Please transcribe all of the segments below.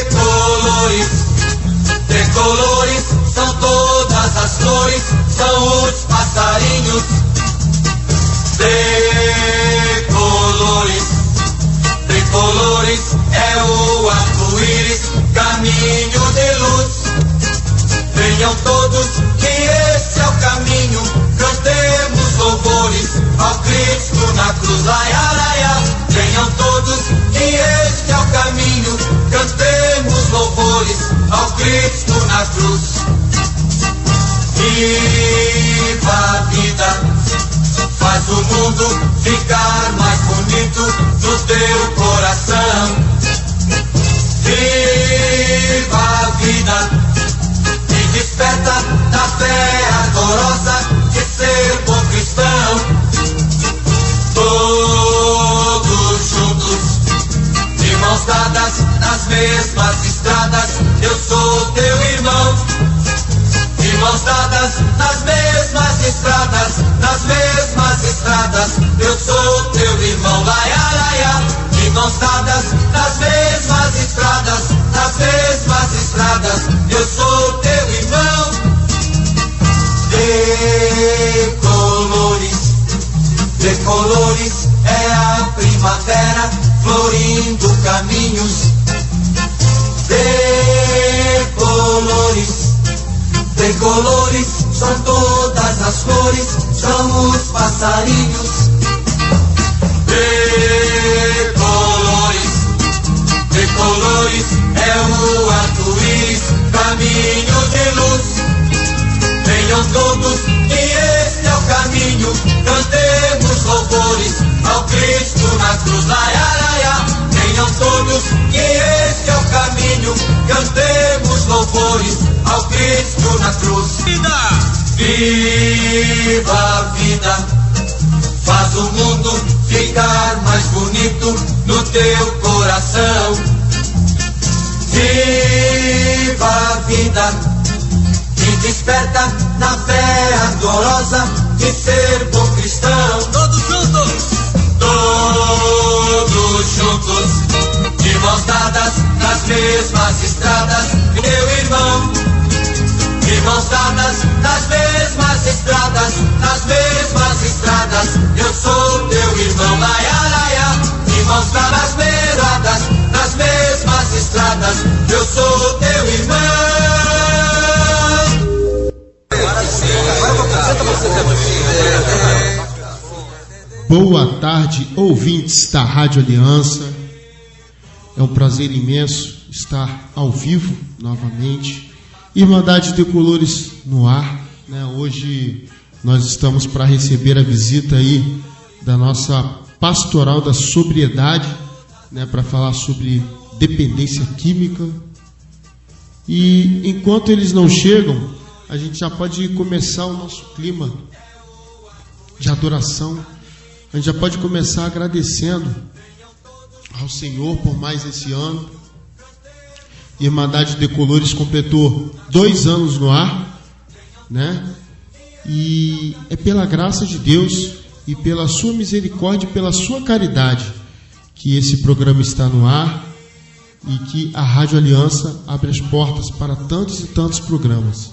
Tricolores, tricolores, são todas as cores, são os passarinhos. Tricolores, tricolores, é o arco-íris, caminho de luz. Venham todos, que esse é o caminho, cantemos louvores ao Cristo na cruz. Laia, laia. Venham todos, que este é o caminho, cantemos louvores ao Cristo na cruz. Viva a vida, faz o mundo ficar mais bonito no teu coração. Viva a vida, desperta da fé ardorosa de ser bom cristão. Todos juntos, de mãos dadas, nas mesmas estradas, eu sou teu irmão. De mãos dadas, nas mesmas estradas, nas mesmas estradas, eu sou teu irmão. Laia, laia. De mãos dadas, nas mesmas estradas, nas mesmas estradas, eu sou teu irmão. Tricolores, tricolores, é a primavera florindo caminhos. Tricolores, tricolores, são todas as cores, são os passarinhos. Tricolores, tricolores, é o arco-íris, caminho de luz. Venham todos, que este é o caminho, cantemos louvores ao Cristo na cruz. Laia, laia. Venham todos, que este é o caminho, cantemos louvores ao Cristo na cruz. Viva a vida, faz o mundo ficar mais bonito no teu coração. Viva a vida, que desperta na fé ardorosa de ser bom cristão. Todos juntos, todos juntos, de mãos dadas, nas mesmas estradas, meu irmão. De mãos dadas, nas mesmas estradas, nas mesmas estradas, eu sou teu irmão. Laia, laia. De mãos dadas, nas mesmas estradas, eu sou teu irmão. Boa tarde, ouvintes da Rádio Aliança. É um prazer imenso estar ao vivo novamente. Irmandade Tricolores no ar, né? Hoje nós estamos para receber a visita aí da nossa pastoral da sobriedade, né? Para falar sobre dependência química. E enquanto eles não chegam, a gente já pode começar o nosso clima de adoração. A gente já pode começar agradecendo ao Senhor por mais esse ano. Irmandade Tricolores completou 2 anos no ar, né? E é pela graça de Deus e pela sua misericórdia e pela sua caridade que esse programa está no ar e que a Rádio Aliança abre as portas para tantos e tantos programas,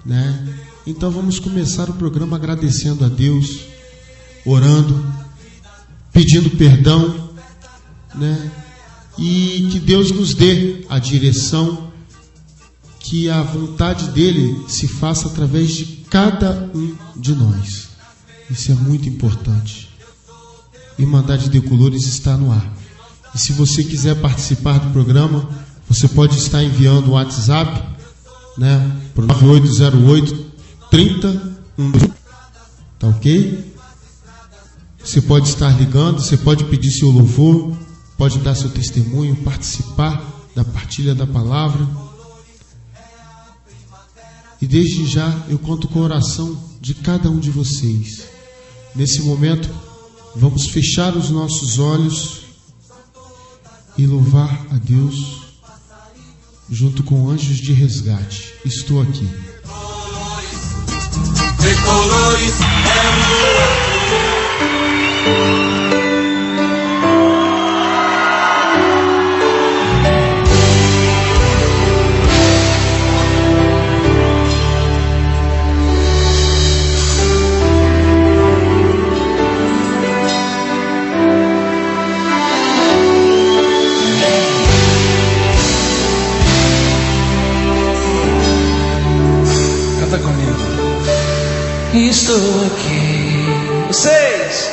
né? Então vamos começar o programa agradecendo a Deus, orando, pedindo perdão, né? E que Deus nos dê a direção, que a vontade dele se faça através de cada um de nós. Isso é muito importante. Irmandade Tricolores está no ar. E se você quiser participar do programa, você pode estar enviando o WhatsApp, né, para o 9808-3012. Tá ok? Você pode estar ligando, você pode pedir seu louvor, pode dar seu testemunho, participar da partilha da palavra. E desde já eu conto com a oração de cada um de vocês. Nesse momento, vamos fechar os nossos olhos e louvar a Deus junto com anjos de resgate. Estou aqui. Tricolores é estou aqui. Vocês?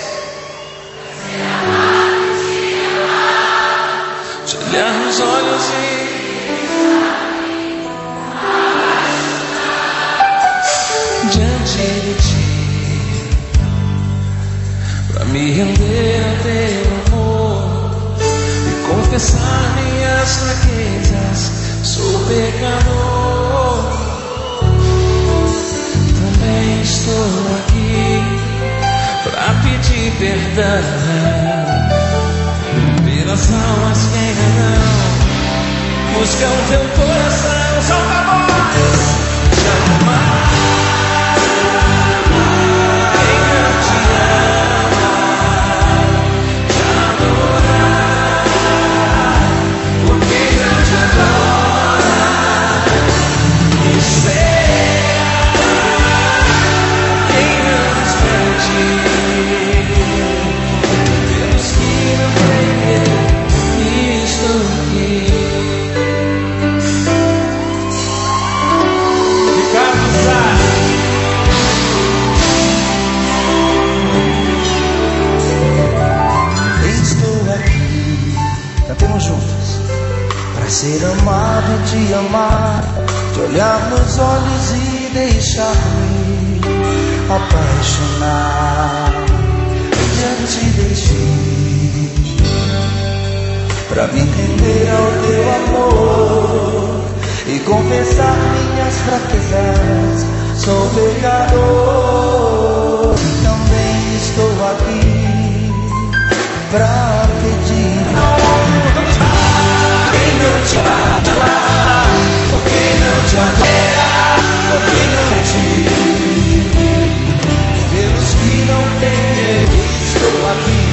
Te olhar nos olhos diante de ti, pra me render ao teu amor e confessar minhas fraquezas. Sou pecador, também estou aqui pra pedir perdão pelas almas que ainda não buscam teu coração. Solta a voz. Ser amado e te amar, te olhar nos olhos e deixar-me apaixonar diante de ti, pra me render ao teu amor e confessar minhas fraquezas. Sou pecador e também estou aqui pra pedir. Quem não te ama, por quem não te adora, por quem não te pelos que não têm, estou aqui.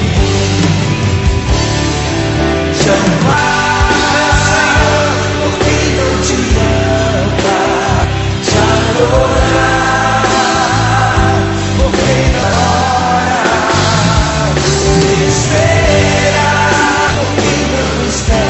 Chamar, Senhor, por quem não te ama, te adorar, por quem não ora, esperar, por quem não espera.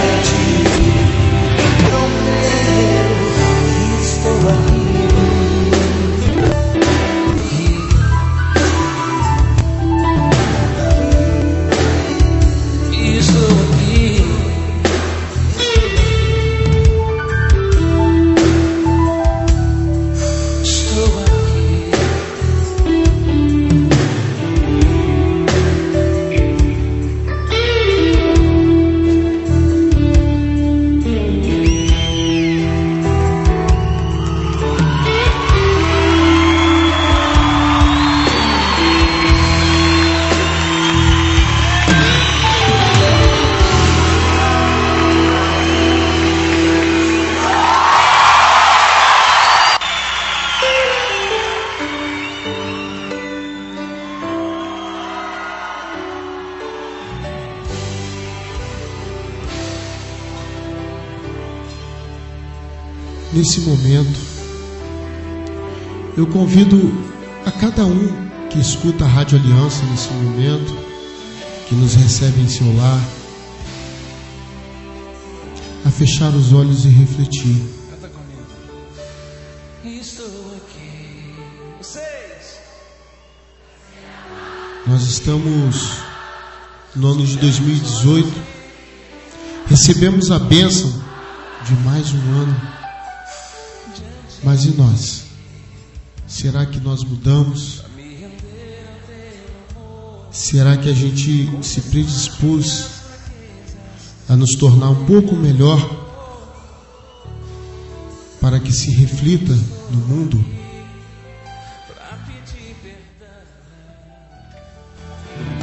Nesse momento, eu convido a cada um que escuta a Rádio Aliança nesse momento, que nos recebe em seu lar, a fechar os olhos e refletir. Canta comigo. Estou aqui. Vocês? Nós estamos no ano de 2018, recebemos a bênção de mais um ano. Mas e nós? Será que nós mudamos? Será que a gente se predispôs a nos tornar um pouco melhor para que se reflita no mundo?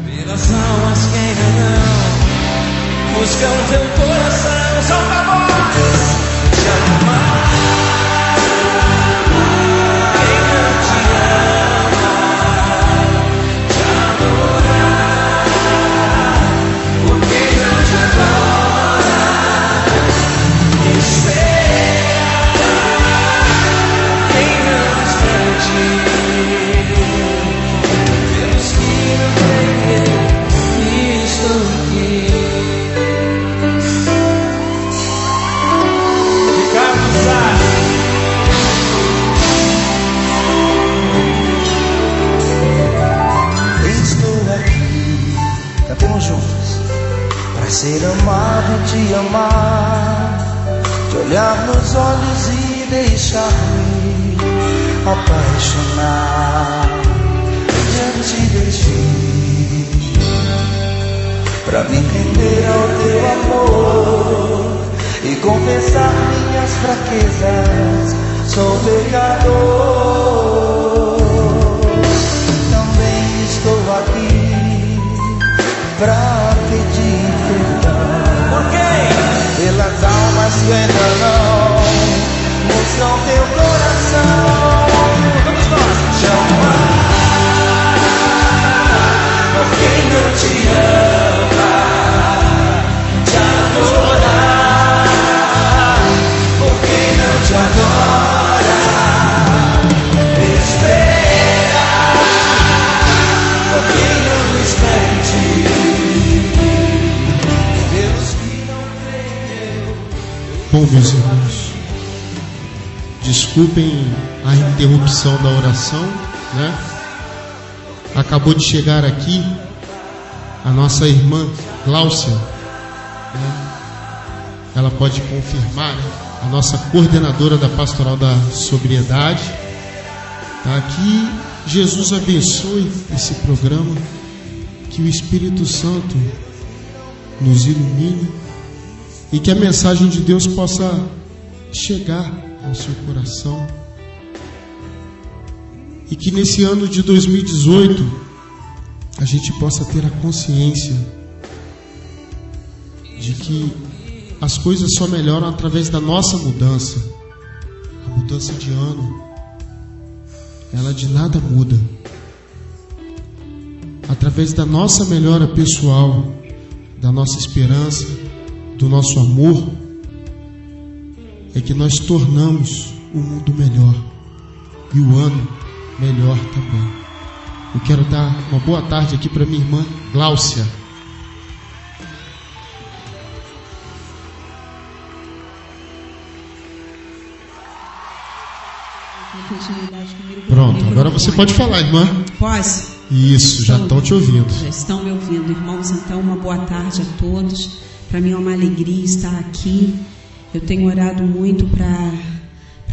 Pelas almas que ainda não buscam teu coração. Solta a voz. Te amar. Estou aqui. olhar nos olhos e deixar-me apaixonar diante de ti, pra me render ao teu amor e confessar minhas fraquezas. Sou pecador, também estou aqui pra pedir perdão. Por quê? Pelas almas que ainda não buscam teu coração. Vamos nós! Jamais, por quem não te ama, te adorar, por quem não te adora. Bom, meus irmãos, desculpem a interrupção da oração, né? Acabou de chegar aqui a nossa irmã Gláucia, né? Ela pode confirmar, né? A nossa coordenadora da Pastoral da Sobriedade. Tá? Que Jesus abençoe esse programa, que o Espírito Santo nos ilumine e que a mensagem de Deus possa chegar ao seu coração, e que nesse ano de 2018 a gente possa ter a consciência de que as coisas só melhoram através da nossa mudança. A mudança de ano, ela de nada muda. Através da nossa melhora pessoal, da nossa esperança, do nosso amor, é que nós tornamos o mundo melhor e o ano melhor também. Eu quero dar uma boa tarde aqui para minha irmã Gláucia. Pronto, agora você pode falar, irmã. Posso? Isso, já estão te ouvindo. Já estão me ouvindo, irmãos. Então, uma boa tarde a todos. Para mim é uma alegria estar aqui. Eu tenho orado muito para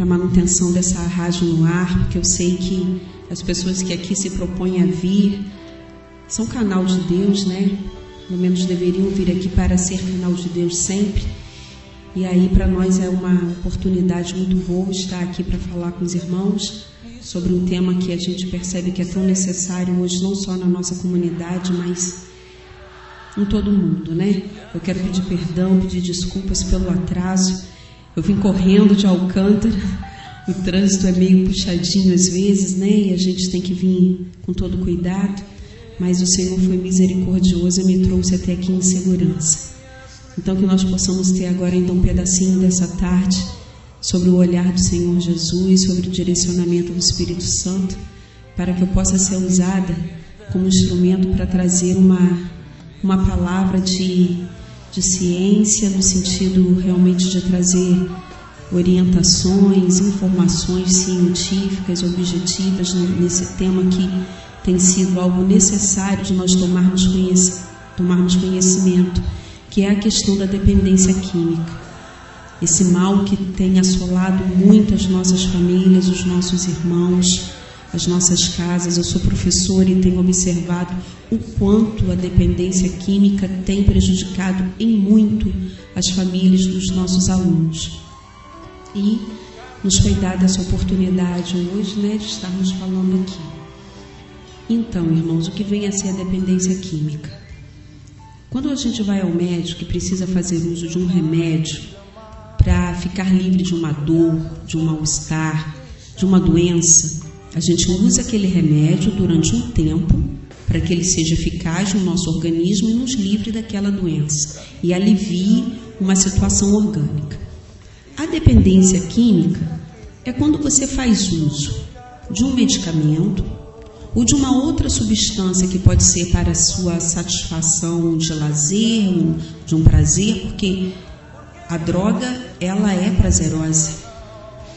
a manutenção dessa rádio no ar, porque eu sei que as pessoas que aqui se propõem a vir são canal de Deus, né? Pelo menos deveriam vir aqui para ser canal de Deus sempre. E aí para nós é uma oportunidade muito boa estar aqui para falar com os irmãos sobre um tema que a gente percebe que é tão necessário hoje, não só na nossa comunidade, mas em todo o mundo, né? Eu quero pedir perdão, pedir desculpas pelo atraso. Eu vim correndo de Alcântara, o trânsito é meio puxadinho às vezes, né? E a gente tem que vir com todo cuidado, mas o Senhor foi misericordioso e me trouxe até aqui em segurança. Então que nós possamos ter agora então um pedacinho dessa tarde sobre o olhar do Senhor Jesus, sobre o direcionamento do Espírito Santo, para que eu possa ser usada como instrumento para trazer uma palavra de ciência, no sentido realmente de trazer orientações, informações científicas, objetivas nesse tema que tem sido algo necessário de nós tomarmos conhecimento, que é a questão da dependência química. Esse mal que tem assolado muito as nossas famílias, os nossos irmãos, as nossas casas. Eu sou professora e tenho observado o quanto a dependência química tem prejudicado em muito as famílias dos nossos alunos. E nos foi dada essa oportunidade hoje, né, de estarmos falando aqui. Então, irmãos, o que vem a ser a dependência química? Quando a gente vai ao médico e precisa fazer uso de um remédio para ficar livre de uma dor, de um mal-estar, de uma doença, a gente usa aquele remédio durante um tempo para que ele seja eficaz no nosso organismo e nos livre daquela doença e alivie uma situação orgânica. A dependência química é quando você faz uso de um medicamento ou de uma outra substância que pode ser para a sua satisfação de lazer, ou de um prazer, porque a droga, ela é prazerosa.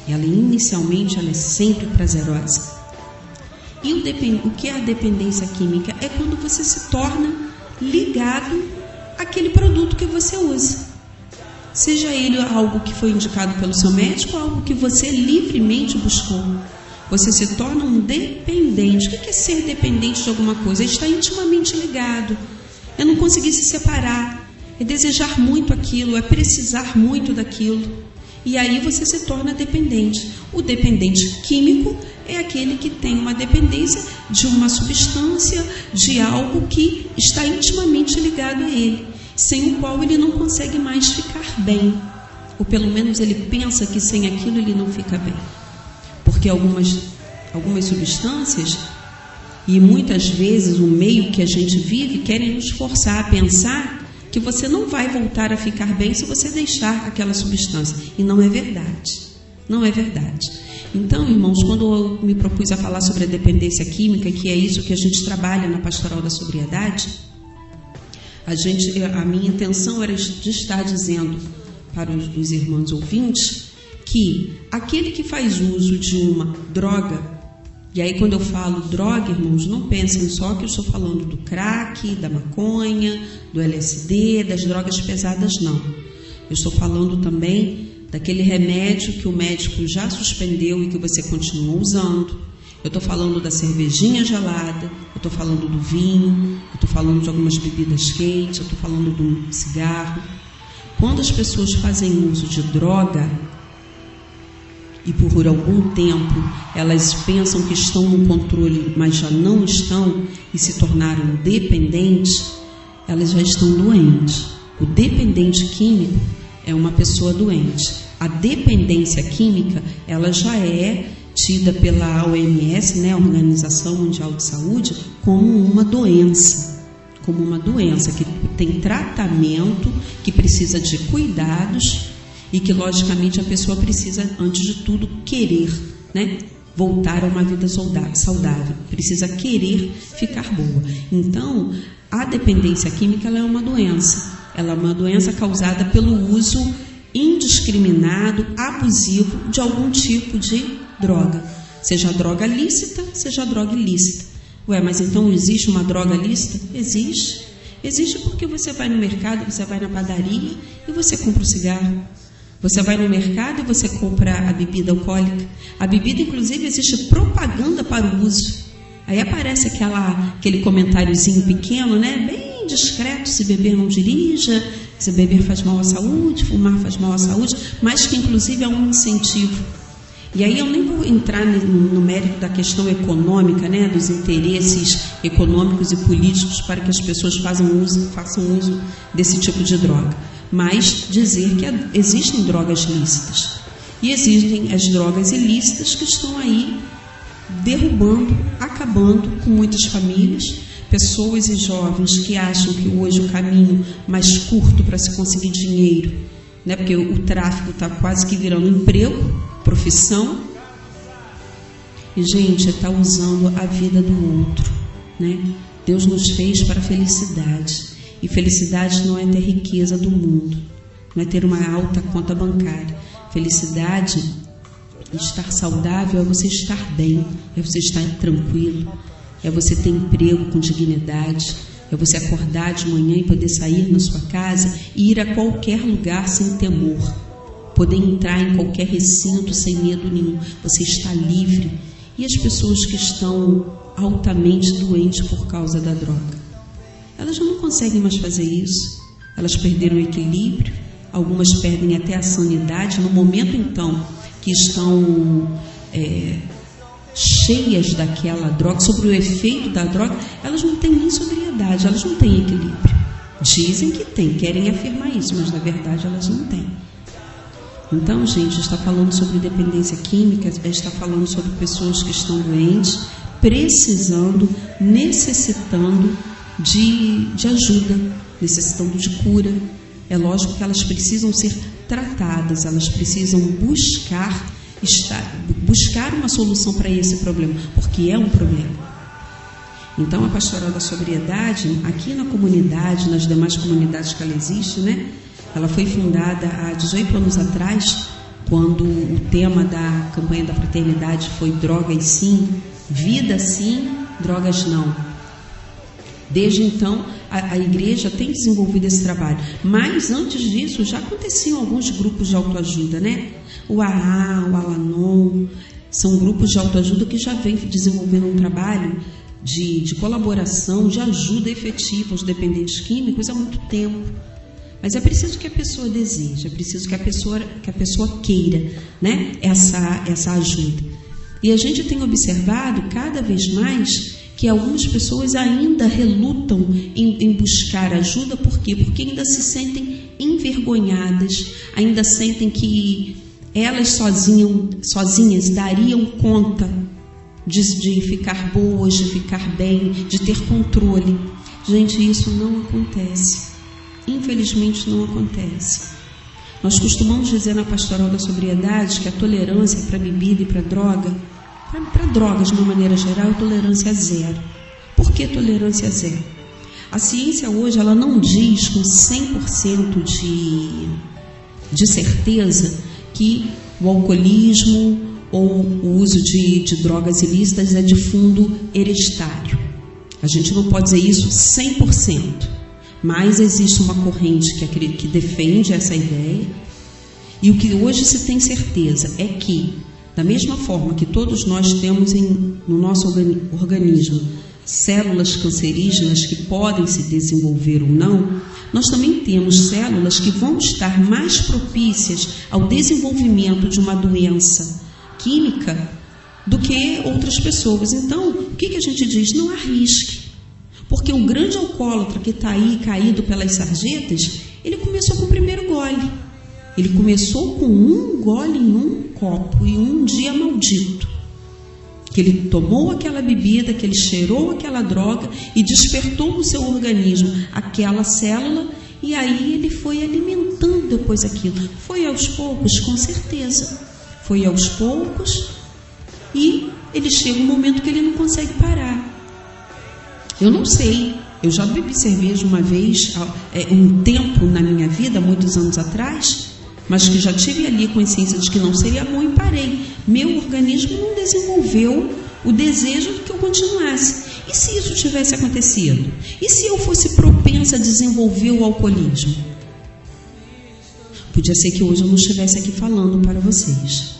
Inicialmente, ela é sempre prazerosa. E o que é a dependência química? É quando você se torna ligado àquele produto que você usa. Seja ele algo que foi indicado pelo seu médico ou algo que você livremente buscou. Você se torna um dependente. O que é ser dependente de alguma coisa? É estar intimamente ligado. É não conseguir se separar. É desejar muito aquilo. É precisar muito daquilo. E aí você se torna dependente. O dependente químico é aquele que tem uma dependência de uma substância, de algo que está intimamente ligado a ele, sem o qual ele não consegue mais ficar bem. Ou pelo menos ele pensa que sem aquilo ele não fica bem. Porque algumas substâncias, e muitas vezes o meio que a gente vive, querem nos forçar a pensar que você não vai voltar a ficar bem se você deixar aquela substância. E não é verdade. Não é verdade. Então, irmãos, quando eu me propus a falar sobre a dependência química, que é isso que a gente trabalha na Pastoral da Sobriedade, a minha intenção era de estar dizendo para os irmãos ouvintes que aquele que faz uso de uma droga, e aí quando eu falo droga, irmãos, não pensem só que eu estou falando do crack, da maconha, do LSD, das drogas pesadas, não. Eu estou falando também daquele remédio que o médico já suspendeu e que você continua usando. Eu estou falando da cervejinha gelada, eu estou falando do vinho, eu estou falando de algumas bebidas quentes, eu estou falando do cigarro. Quando as pessoas fazem uso de droga e por algum tempo elas pensam que estão no controle, mas já não estão e se tornaram dependentes, elas já estão doentes. O dependente químico é uma pessoa doente. A dependência química, ela já é tida pela OMS, né, Organização Mundial de Saúde, como uma doença que tem tratamento, que precisa de cuidados e que, logicamente, a pessoa precisa, antes de tudo, querer, né, voltar a uma vida saudável, precisa querer ficar boa. Então, a dependência química ela é uma doença. Ela é uma doença causada pelo uso indiscriminado, abusivo de algum tipo de droga, seja droga lícita, seja droga ilícita. Ué, mas então existe uma droga lícita? Existe. Existe porque você vai no mercado, você vai na padaria e você compra o cigarro. Você vai no mercado e você compra a bebida alcoólica. A bebida, inclusive, existe propaganda para o uso. Aí aparece aquele comentáriozinho pequeno, né? Bem discreto: se beber não dirija, se beber faz mal à saúde, fumar faz mal à saúde, mas que inclusive é um incentivo. E aí eu nem vou entrar no mérito da questão econômica, né? Dos interesses econômicos e políticos para que as pessoas façam uso desse tipo de droga. Mas dizer que existem drogas lícitas. E existem as drogas ilícitas que estão aí derrubando, acabando com muitas famílias, pessoas e jovens que acham que hoje o caminho mais curto para se conseguir dinheiro, né, porque o tráfico está quase que virando emprego, profissão, e gente, está usando a vida do outro, né? Deus nos fez para a felicidade, e felicidade não é ter riqueza do mundo, não é ter uma alta conta bancária. Felicidade, estar saudável, é você estar bem, é você estar tranquilo, é você ter emprego com dignidade, é você acordar de manhã e poder sair na sua casa e ir a qualquer lugar sem temor, poder entrar em qualquer recinto sem medo nenhum, você está livre. E as pessoas que estão altamente doentes por causa da droga, elas já não conseguem mais fazer isso, elas perderam o equilíbrio, algumas perdem até a sanidade no momento então que estão cheias daquela droga, sobre o efeito da droga, elas não têm nem sobriedade, elas não têm equilíbrio. Dizem que têm, querem afirmar isso, mas na verdade elas não têm. Então, gente, está falando sobre dependência química, está falando sobre pessoas que estão doentes, precisando, necessitando de ajuda, necessitando de cura. É lógico que elas precisam ser tratadas, elas precisam buscar uma solução para esse problema, porque é um problema. Então, a Pastoral da Sobriedade, aqui na comunidade, nas demais comunidades que ela existe, né? Ela foi fundada há 18 anos atrás, quando o tema da campanha da fraternidade foi drogas sim, vida sim, drogas não. Desde então, a igreja tem desenvolvido esse trabalho. Mas antes disso já aconteciam alguns grupos de autoajuda, né? O AA, o Alanon, são grupos de autoajuda que já vêm desenvolvendo um trabalho de colaboração, de ajuda efetiva aos dependentes químicos há muito tempo. Mas é preciso que a pessoa deseje, é preciso que a pessoa queira, né, essa ajuda. E a gente tem observado cada vez mais que algumas pessoas ainda relutam em buscar ajuda. Por quê? Porque ainda se sentem envergonhadas, ainda sentem que elas sozinhas dariam conta de ficar boas, de ficar bem, de ter controle. Gente, isso não acontece. Infelizmente não acontece. Nós costumamos dizer na pastoral da sobriedade que a tolerância para bebida e para droga, para drogas de uma maneira geral, é tolerância zero. Por que tolerância zero? A ciência hoje ela não diz com 100% de certeza que o alcoolismo ou o uso de drogas ilícitas é de fundo hereditário. A gente não pode dizer isso 100%. Mas existe uma corrente que defende essa ideia, e o que hoje se tem certeza é que, da mesma forma que todos nós temos no nosso organismo células cancerígenas que podem se desenvolver ou não, nós também temos células que vão estar mais propícias ao desenvolvimento de uma doença química do que outras pessoas. Então, o que a gente diz? Não arrisque. Porque o grande alcoólatra que está aí caído pelas sarjetas, ele começou com o primeiro gole. Ele começou com um gole em um copo e um dia maldito. Que ele tomou aquela bebida, que ele cheirou aquela droga e despertou no seu organismo aquela célula, e aí ele foi alimentando depois aquilo. Foi aos poucos, com certeza. Foi aos poucos, e ele chega um momento que ele não consegue parar. Eu não sei, eu já bebi cerveja uma vez, um tempo na minha vida, muitos anos atrás, mas que já tive ali consciência de que não seria bom e parei. Meu organismo não desenvolveu o desejo de que eu continuasse. E se isso tivesse acontecido? E se eu fosse propensa a desenvolver o alcoolismo? Podia ser que hoje eu não estivesse aqui falando para vocês.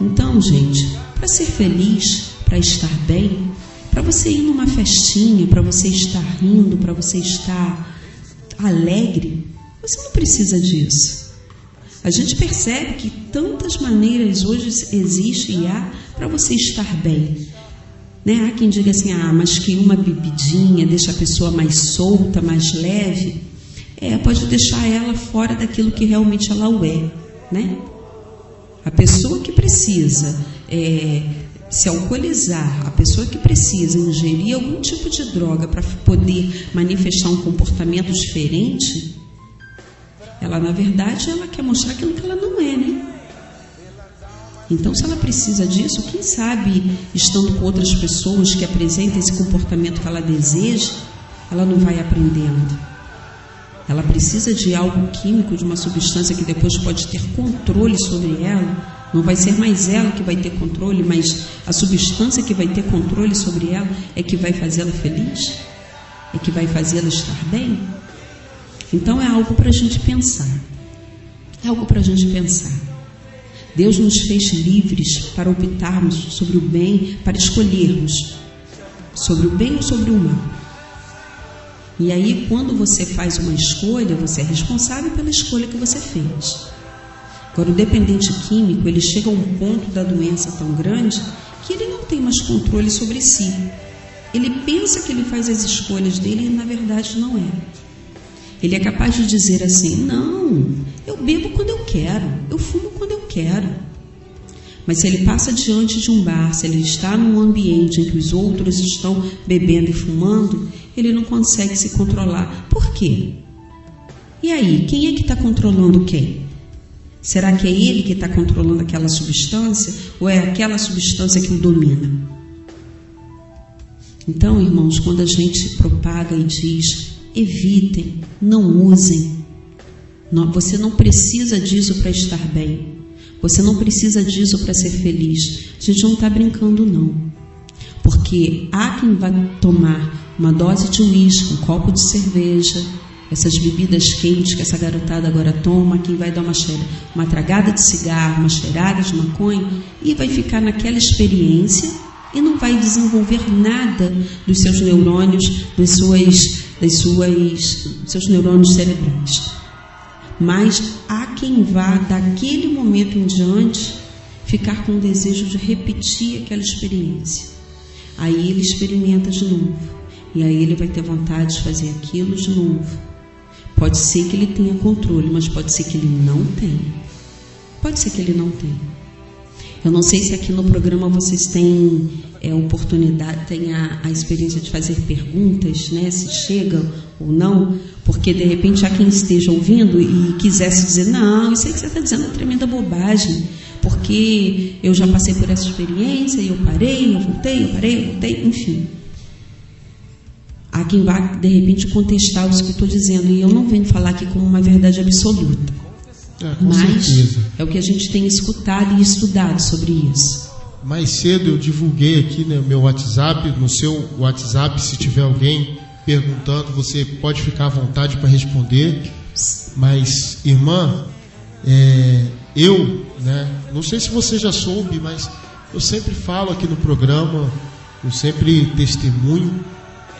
Então, gente, para ser feliz, para estar bem, para você ir numa festinha, para você estar rindo, para você estar alegre, você não precisa disso. A gente percebe que tantas maneiras hoje existem e há para você estar bem. Né? Há quem diga assim, mas que uma bebidinha deixa a pessoa mais solta, mais leve. Pode deixar ela fora daquilo que realmente ela é. Né? A pessoa que precisa se alcoolizar, a pessoa que precisa ingerir algum tipo de droga para poder manifestar um comportamento diferente, ela, na verdade, ela quer mostrar aquilo que ela não é, né? Então, se ela precisa disso, quem sabe, estando com outras pessoas que apresentem esse comportamento que ela deseja, ela não vai aprendendo. Ela precisa de algo químico, de uma substância que depois pode ter controle sobre ela. Não vai ser mais ela que vai ter controle, mas a substância que vai ter controle sobre ela é que vai fazê-la feliz, é que vai fazê-la estar bem. Então é algo para a gente pensar. É algo para a gente pensar. Deus nos fez livres para optarmos sobre o bem, para escolhermos sobre o bem ou sobre o mal. E aí, quando você faz uma escolha, você é responsável pela escolha que você fez. Agora, o dependente químico, ele chega a um ponto da doença tão grande que ele não tem mais controle sobre si. Ele pensa que ele faz as escolhas dele e, na verdade, não é. Ele é capaz de dizer assim, não, eu bebo quando eu quero, eu fumo quando eu quero. Mas se ele passa diante de um bar, se ele está num ambiente em que os outros estão bebendo e fumando, ele não consegue se controlar. Por quê? E aí, quem é que está controlando quem? Será que é ele que está controlando aquela substância ou é aquela substância que o domina? Então, irmãos, quando a gente propaga e diz, evitem, não usem, você não precisa disso para estar bem, você não precisa disso para ser feliz. A gente não está brincando, não. Porque há quem vai tomar uma dose de uísque, um copo de cerveja, essas bebidas quentes que essa garotada agora toma, quem vai dar uma tragada de cigarro, uma cheirada de maconha, e vai ficar naquela experiência e não vai desenvolver nada dos seus neurônios, dos seus neurônios cerebrais. Mas há quem vá, daquele momento em diante, ficar com o desejo de repetir aquela experiência. Aí ele experimenta de novo. E aí ele vai ter vontade de fazer aquilo de novo. Pode ser que ele tenha controle, mas pode ser que ele não tenha. Pode ser que ele não tenha. Eu não sei se aqui no programa vocês têm oportunidade, têm a experiência de fazer perguntas, né? Se chegam ou não, porque de repente há quem esteja ouvindo e quisesse dizer, não, isso aí que você está dizendo é tremenda bobagem, porque eu já passei por essa experiência e eu parei, eu voltei, enfim. Há quem vá, de repente, contestar isso que eu estou dizendo, e eu não venho falar aqui como uma verdade absoluta. Mas certeza. É o que a gente tem escutado e estudado sobre isso. Mais cedo eu divulguei aqui, né, meu WhatsApp, no seu WhatsApp, se tiver alguém perguntando, você pode ficar à vontade para responder. Mas, irmã, não sei se você já soube, mas eu sempre falo aqui no programa, eu sempre testemunho,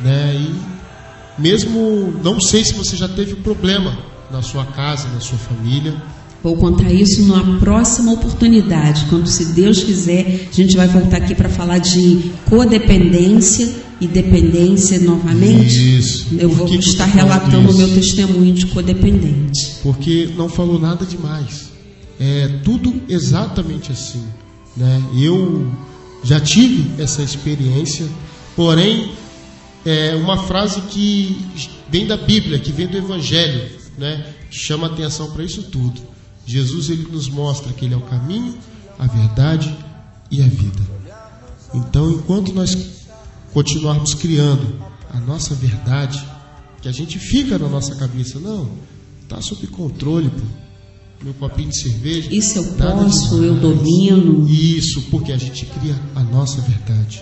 né, e mesmo não sei se você já teve problema na sua casa, na sua família. Vou contar isso numa próxima oportunidade, quando, se Deus quiser, a gente vai voltar aqui para falar de codependência e dependência novamente. Isso. Eu vou estar relatando o meu testemunho de codependente. Porque não falou nada demais. É tudo exatamente assim, né? Eu já tive essa experiência, porém é uma frase que vem da Bíblia, que vem do Evangelho, né? Chama atenção para isso tudo. Jesus, ele nos mostra que ele é o caminho, a verdade e a vida. Então, enquanto nós continuarmos criando a nossa verdade, que a gente fica na nossa cabeça, não, está sob controle, pô. Meu copinho de cerveja. Isso eu posso, eu domino. Isso, porque a gente cria a nossa verdade.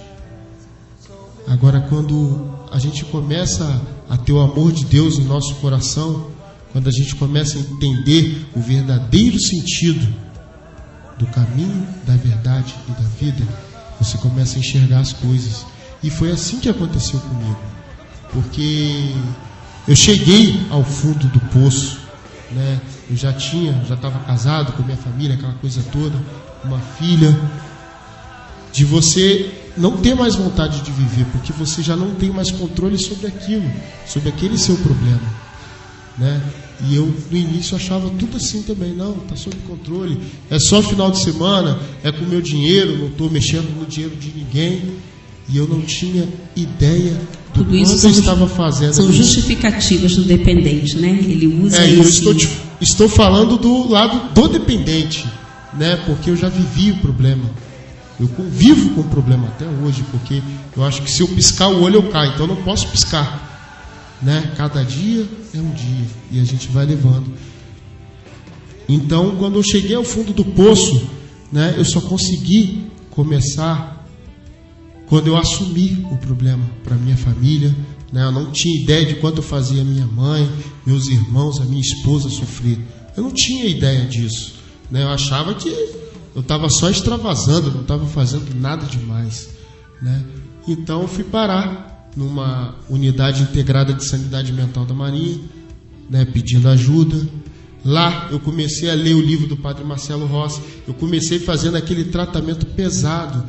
Agora, quando a gente começa a ter o amor de Deus em nosso coração, quando a gente começa a entender o verdadeiro sentido do caminho, da verdade e da vida, você começa a enxergar as coisas. E foi assim que aconteceu comigo. Porque eu cheguei ao fundo do poço, né? Eu já estava casado com minha família, aquela coisa toda, uma filha. De você não ter mais vontade de viver, porque você já não tem mais controle sobre aquilo, sobre aquele seu problema, né? E eu no início achava tudo assim também, não, está sob controle, é só final de semana, é com o meu dinheiro, não estou mexendo no dinheiro de ninguém. E eu não tinha ideia do tudo isso quanto eu estava fazendo. São justificativas do dependente, né? Ele usa isso. Eu estou falando do lado do dependente, né? Porque eu já vivi o problema. Eu convivo com o problema até hoje, porque eu acho que se eu piscar o olho eu caio, então eu não posso piscar, né? Cada dia é um dia e a gente vai levando. Então, quando eu cheguei ao fundo do poço, né? Eu só consegui começar quando eu assumi o problema para minha família, né? Eu não tinha ideia de quanto eu fazia minha mãe, meus irmãos, a minha esposa sofrer. Eu não tinha ideia disso, né? Eu achava que eu estava só extravasando, não estava fazendo nada demais, né? Então eu fui parar numa unidade integrada de sanidade mental da Marinha, né? Pedindo ajuda. Lá eu comecei a ler o livro do Padre Marcelo Rossi. Eu comecei fazendo aquele tratamento pesado,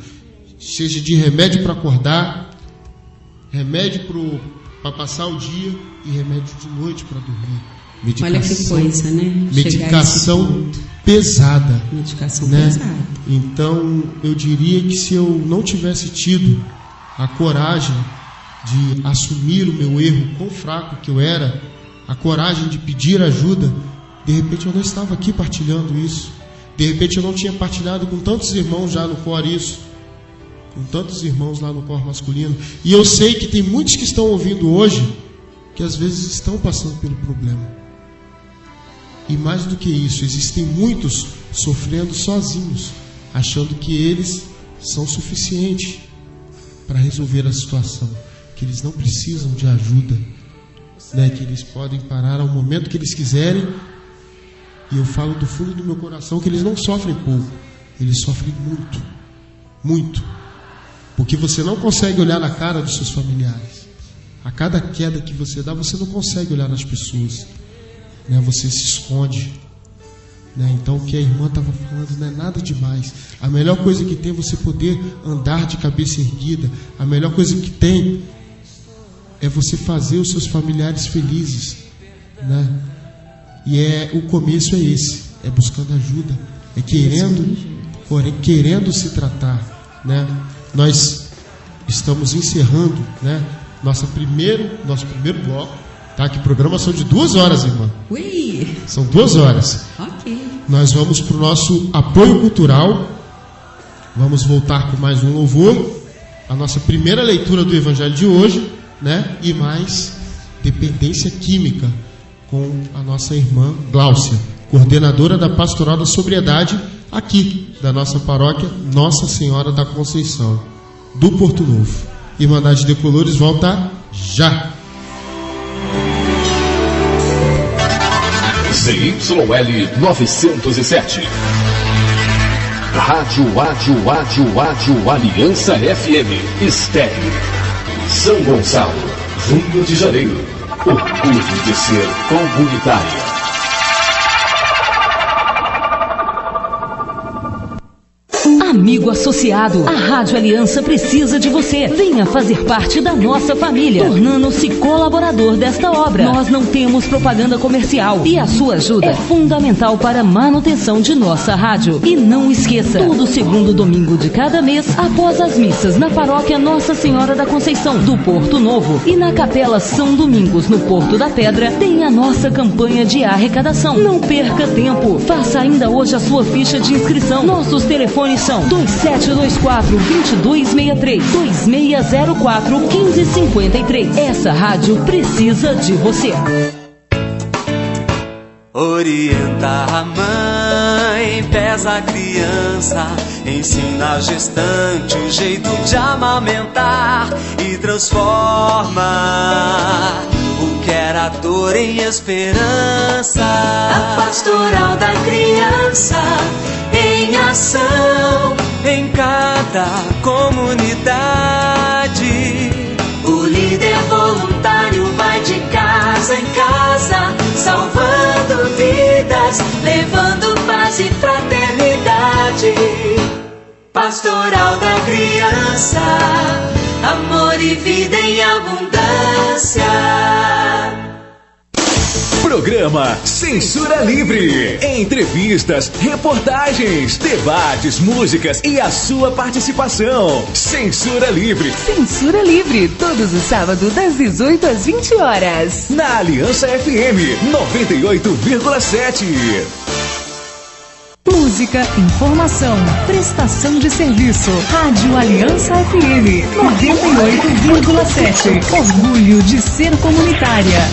seja de remédio para acordar, remédio para passar o dia e remédio de noite para dormir. Medicação, olha que coisa, né? Medicação pesada. Medicação né? pesada. Então, eu diria que se eu não tivesse tido a coragem de assumir o meu erro, quão fraco que eu era, a coragem de pedir ajuda, de repente eu não estava aqui partilhando isso. De repente eu não tinha partilhado com tantos irmãos já no cor isso. Com tantos irmãos lá no corpo masculino. E eu sei que tem muitos que estão ouvindo hoje que às vezes estão passando pelo problema. E mais do que isso, existem muitos sofrendo sozinhos, achando que eles são suficientes para resolver a situação, que eles não precisam de ajuda, né? Que eles podem parar ao momento que eles quiserem. E eu falo do fundo do meu coração que eles não sofrem pouco, eles sofrem muito, muito. Porque você não consegue olhar na cara dos seus familiares. A cada queda que você dá, você não consegue olhar nas pessoas, né? Você se esconde, né? Então o que a irmã estava falando não é nada demais. A melhor coisa que tem é você poder andar de cabeça erguida. A melhor coisa que tem é você fazer os seus familiares felizes, né? E o começo é esse, é buscando ajuda, é querendo se tratar, né? Nós estamos encerrando, né, nosso primeiro bloco, tá? Que programação de 2 horas, irmã. Ui. São 2 horas. Ok. Nós vamos para o nosso apoio cultural. Vamos voltar com mais um louvor, a nossa primeira leitura do Evangelho de hoje, né? E mais dependência química com a nossa irmã Gláucia, coordenadora da Pastoral da Sobriedade aqui da nossa paróquia Nossa Senhora da Conceição, do Porto Novo. Irmandade de Colores volta já. ZYL 907. Rádio Aliança FM Estéreo. São Gonçalo, Rio de Janeiro. Orgulho de ser comunitária. Amigo associado, a Rádio Aliança precisa de você. Venha fazer parte da nossa família, tornando-se colaborador desta obra. Nós não temos propaganda comercial e a sua ajuda é fundamental para a manutenção de nossa rádio. E não esqueça, todo segundo domingo de cada mês, após as missas na paróquia Nossa Senhora da Conceição, do Porto Novo, e na Capela São Domingos, no Porto da Pedra, tem a nossa campanha de arrecadação. Não perca tempo, faça ainda hoje a sua ficha de inscrição. Nossos telefones são 2724-2263, 2604-1553. Essa rádio precisa de você. Orienta a mãe, pesa a criança, ensina a gestante o jeito de amamentar e transforma o que era dor em esperança. A Pastoral da Criança em ação em cada comunidade. O líder voluntário vai de casa em casa, salvando vidas, levando paz e fraternidade. Pastoral da Criança, amor e vida em abundância. Programa Censura Livre. Entrevistas, reportagens, debates, músicas e a sua participação. Censura Livre. Censura Livre, todos os sábados das 18 às 20 horas. Na Aliança FM 98,7. Música, informação, prestação de serviço. Rádio Aliança FM 98,7. Orgulho de ser comunitária.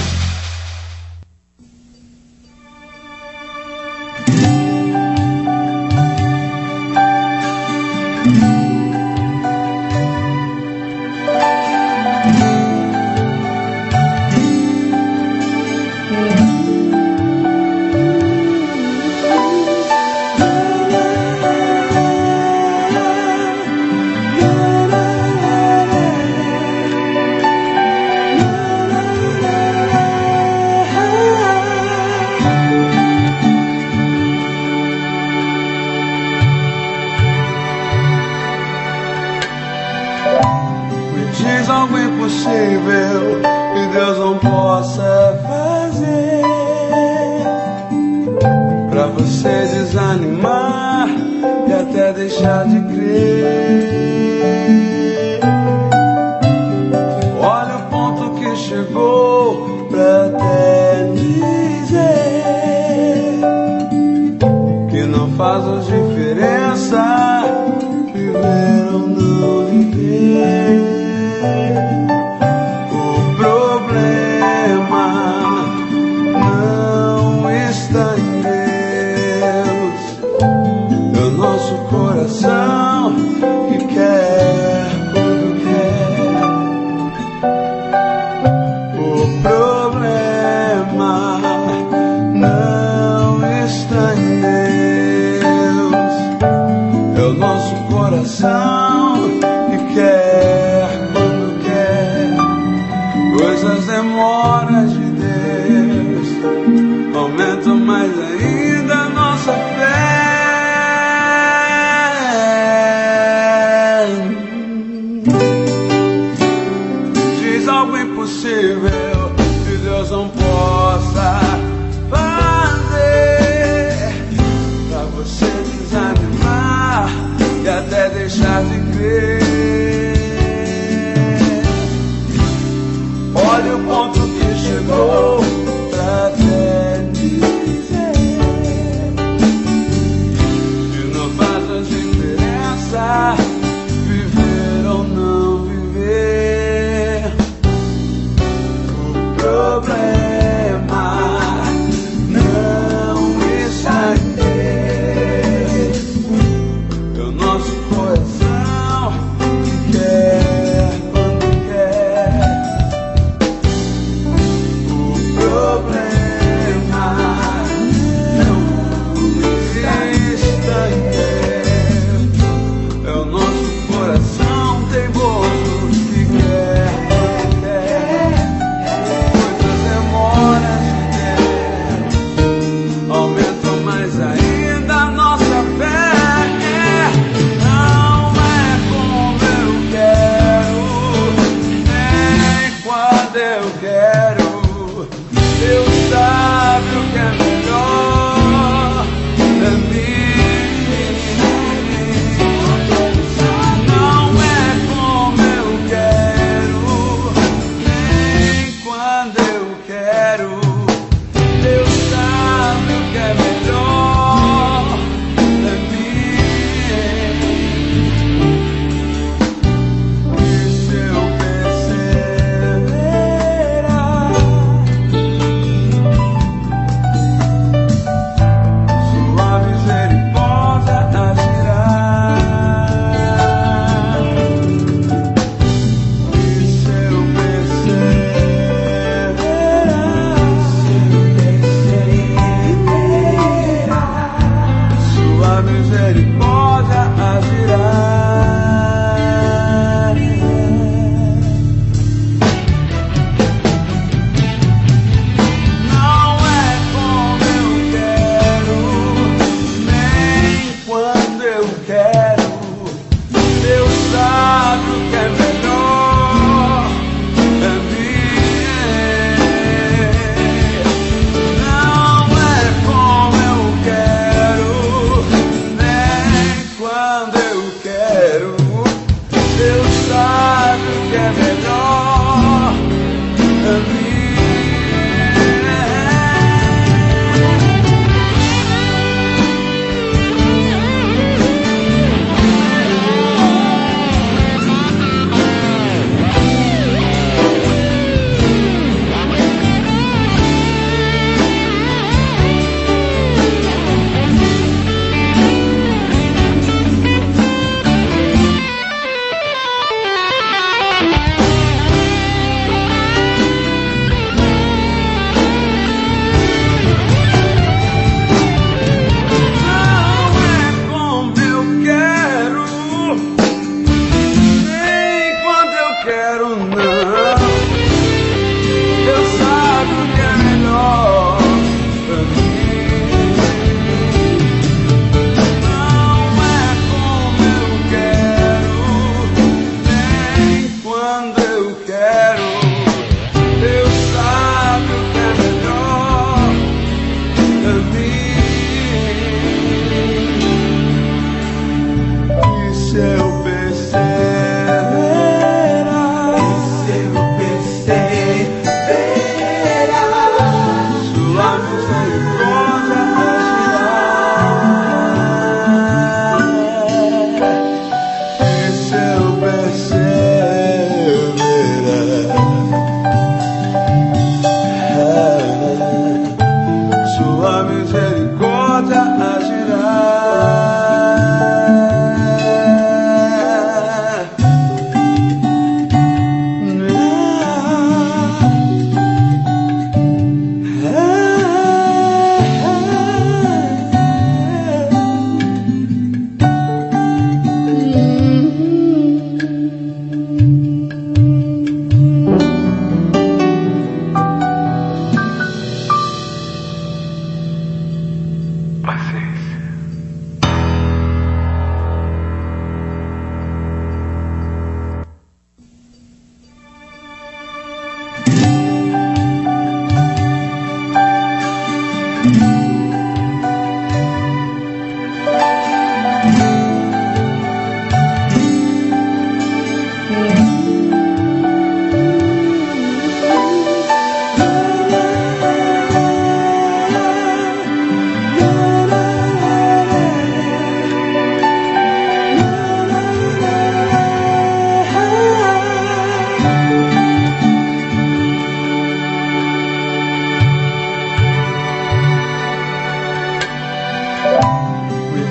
coração que quer quando quer. Coisas demoras de Deus aumentam mais ainda a nossa fé. Diz algo impossível que Deus não possa fazer, pra você desanimar e até deixar de crer. Olha o ponto que chegou pra até dizer que não faz a diferença viver ou não viver. O problema não está em Deus, é o nosso coração que quer quando quer. O problema não está em Deus, é o nosso coração teimoso que quer. Coisas demoras de Deus aumentam mais ainda a nossa fé. Não é como eu quero, nem quando eu quero. Deus sabe o que é melhor pra mim. Não é como eu quero, nem quando eu quero. Deus sabe o que é melhor pra mim. E se eu perseverar, sua misericórdia agirá. E se eu perseverar, sua misericórdia agirá. Não é como eu quero, nem quando eu quero. Deus sabe o que é melhor pra mim. Não é como eu quero, nem quando eu quero. Deus sabe o que é melhor pra mim.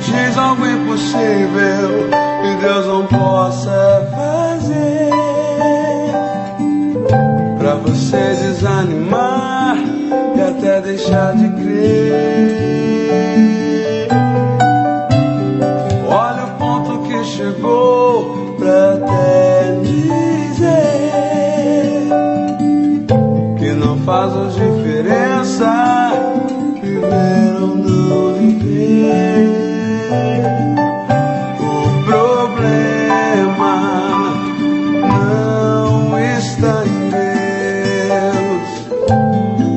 Diz algo impossível que Deus não possa fazer, pra você desanimar e até deixar de crer. Olha o ponto que chegou pra até dizer que não faz diferença viver ou não viver. O problema não está em Deus,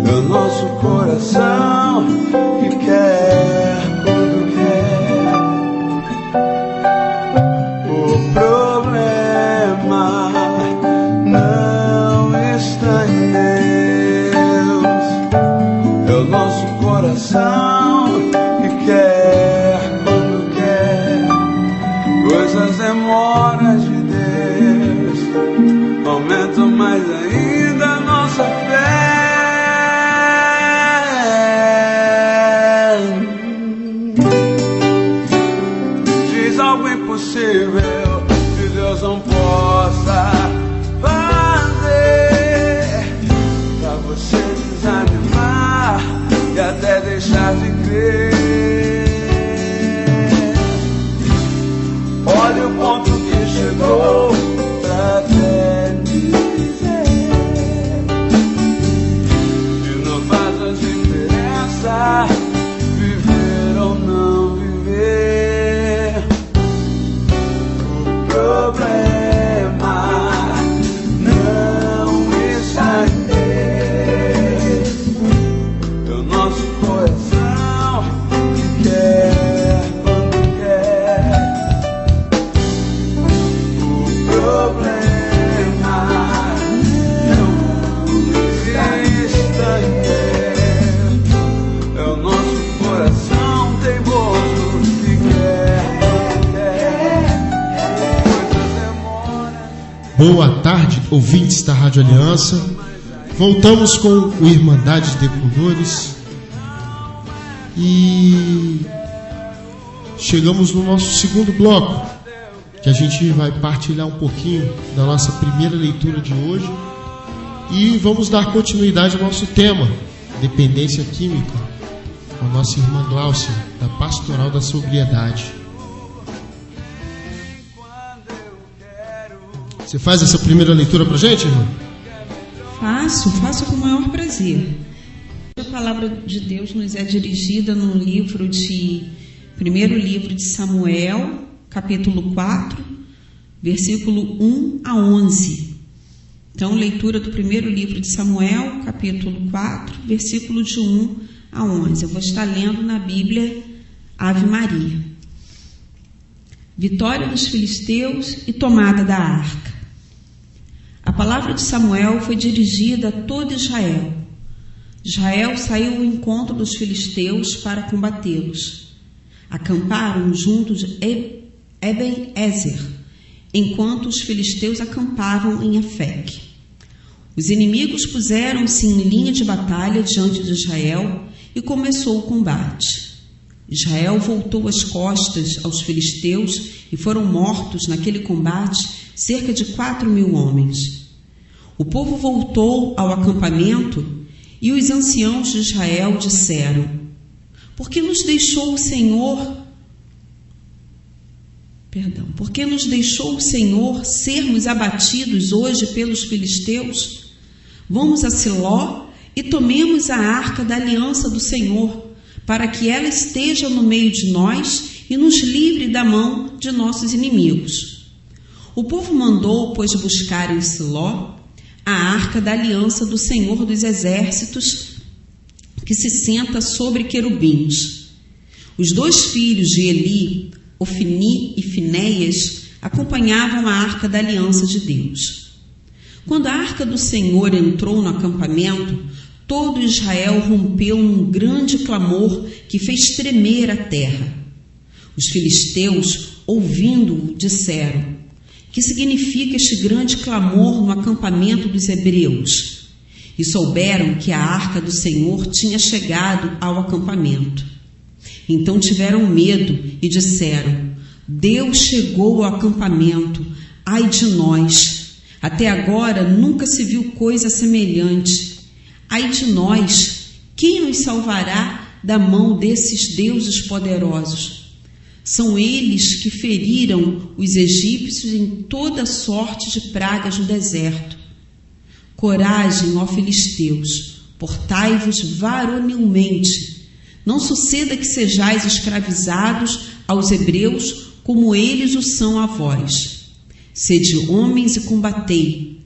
é o nosso coração que quer quando quer. O problema não está em Deus, é o nosso coração que quer quando quer. Coisas demoras de Deus aumentam mais ainda a nossa fé. Diz algo impossível que Deus não possa fazer, pra você desanimar e até deixar de crer. Olha o ponto que chegou pra até dizer que não faz a diferença viver ou não viver. O problema não está em Deus, é o nosso coração que quer quando quer. O problema não está em Deus, é o nosso coração teimoso que quer quando quer. Coisas demoram. Boa tarde, ouvintes da Rádio Aliança. Voltamos com o Irmandade de Decodores e chegamos no nosso segundo bloco, que a gente vai partilhar um pouquinho da nossa primeira leitura de hoje e vamos dar continuidade ao nosso tema, dependência química, com a nossa irmã Gláucia, da Pastoral da Sobriedade. Você faz essa primeira leitura pra gente, irmã? Faço com o maior prazer. A palavra de Deus nos é dirigida no primeiro livro de Samuel, capítulo 4, versículo 1 a 11. Então, leitura do primeiro livro de Samuel, capítulo 4, versículo de 1 a 11. Eu vou estar lendo na Bíblia Ave Maria. Vitória dos filisteus e tomada da arca. A palavra de Samuel foi dirigida a todo Israel. Israel saiu ao encontro dos filisteus para combatê-los. Acamparam junto de Eben-Ezer, enquanto os filisteus acampavam em Afec. Os inimigos puseram-se em linha de batalha diante de Israel e começou o combate. Israel voltou as costas aos filisteus e foram mortos naquele combate cerca de 4.000 homens. O povo voltou ao acampamento e os anciãos de Israel disseram: Por que nos deixou o Senhor sermos abatidos hoje pelos filisteus? Vamos a Siló e tomemos a arca da aliança do Senhor, para que ela esteja no meio de nós e nos livre da mão de nossos inimigos. O povo mandou, pois, buscar em Siló a arca da aliança do Senhor dos Exércitos, que se senta sobre querubins. Os 2 filhos de Eli, Ofni e Finéias, acompanhavam a arca da aliança de Deus. Quando a arca do Senhor entrou no acampamento, todo Israel rompeu num grande clamor que fez tremer a terra. Os filisteus, ouvindo-o, disseram: Que significa este grande clamor no acampamento dos hebreus? E souberam que a arca do Senhor tinha chegado ao acampamento. Então tiveram medo e disseram: Deus chegou ao acampamento, ai de nós! Até agora nunca se viu coisa semelhante. Ai de nós! Quem nos salvará da mão desses deuses poderosos? São eles que feriram os egípcios em toda sorte de pragas no deserto. Coragem, ó filisteus, portai-vos varonilmente. Não suceda que sejais escravizados aos hebreus, como eles o são a vós. Sede homens e combatei.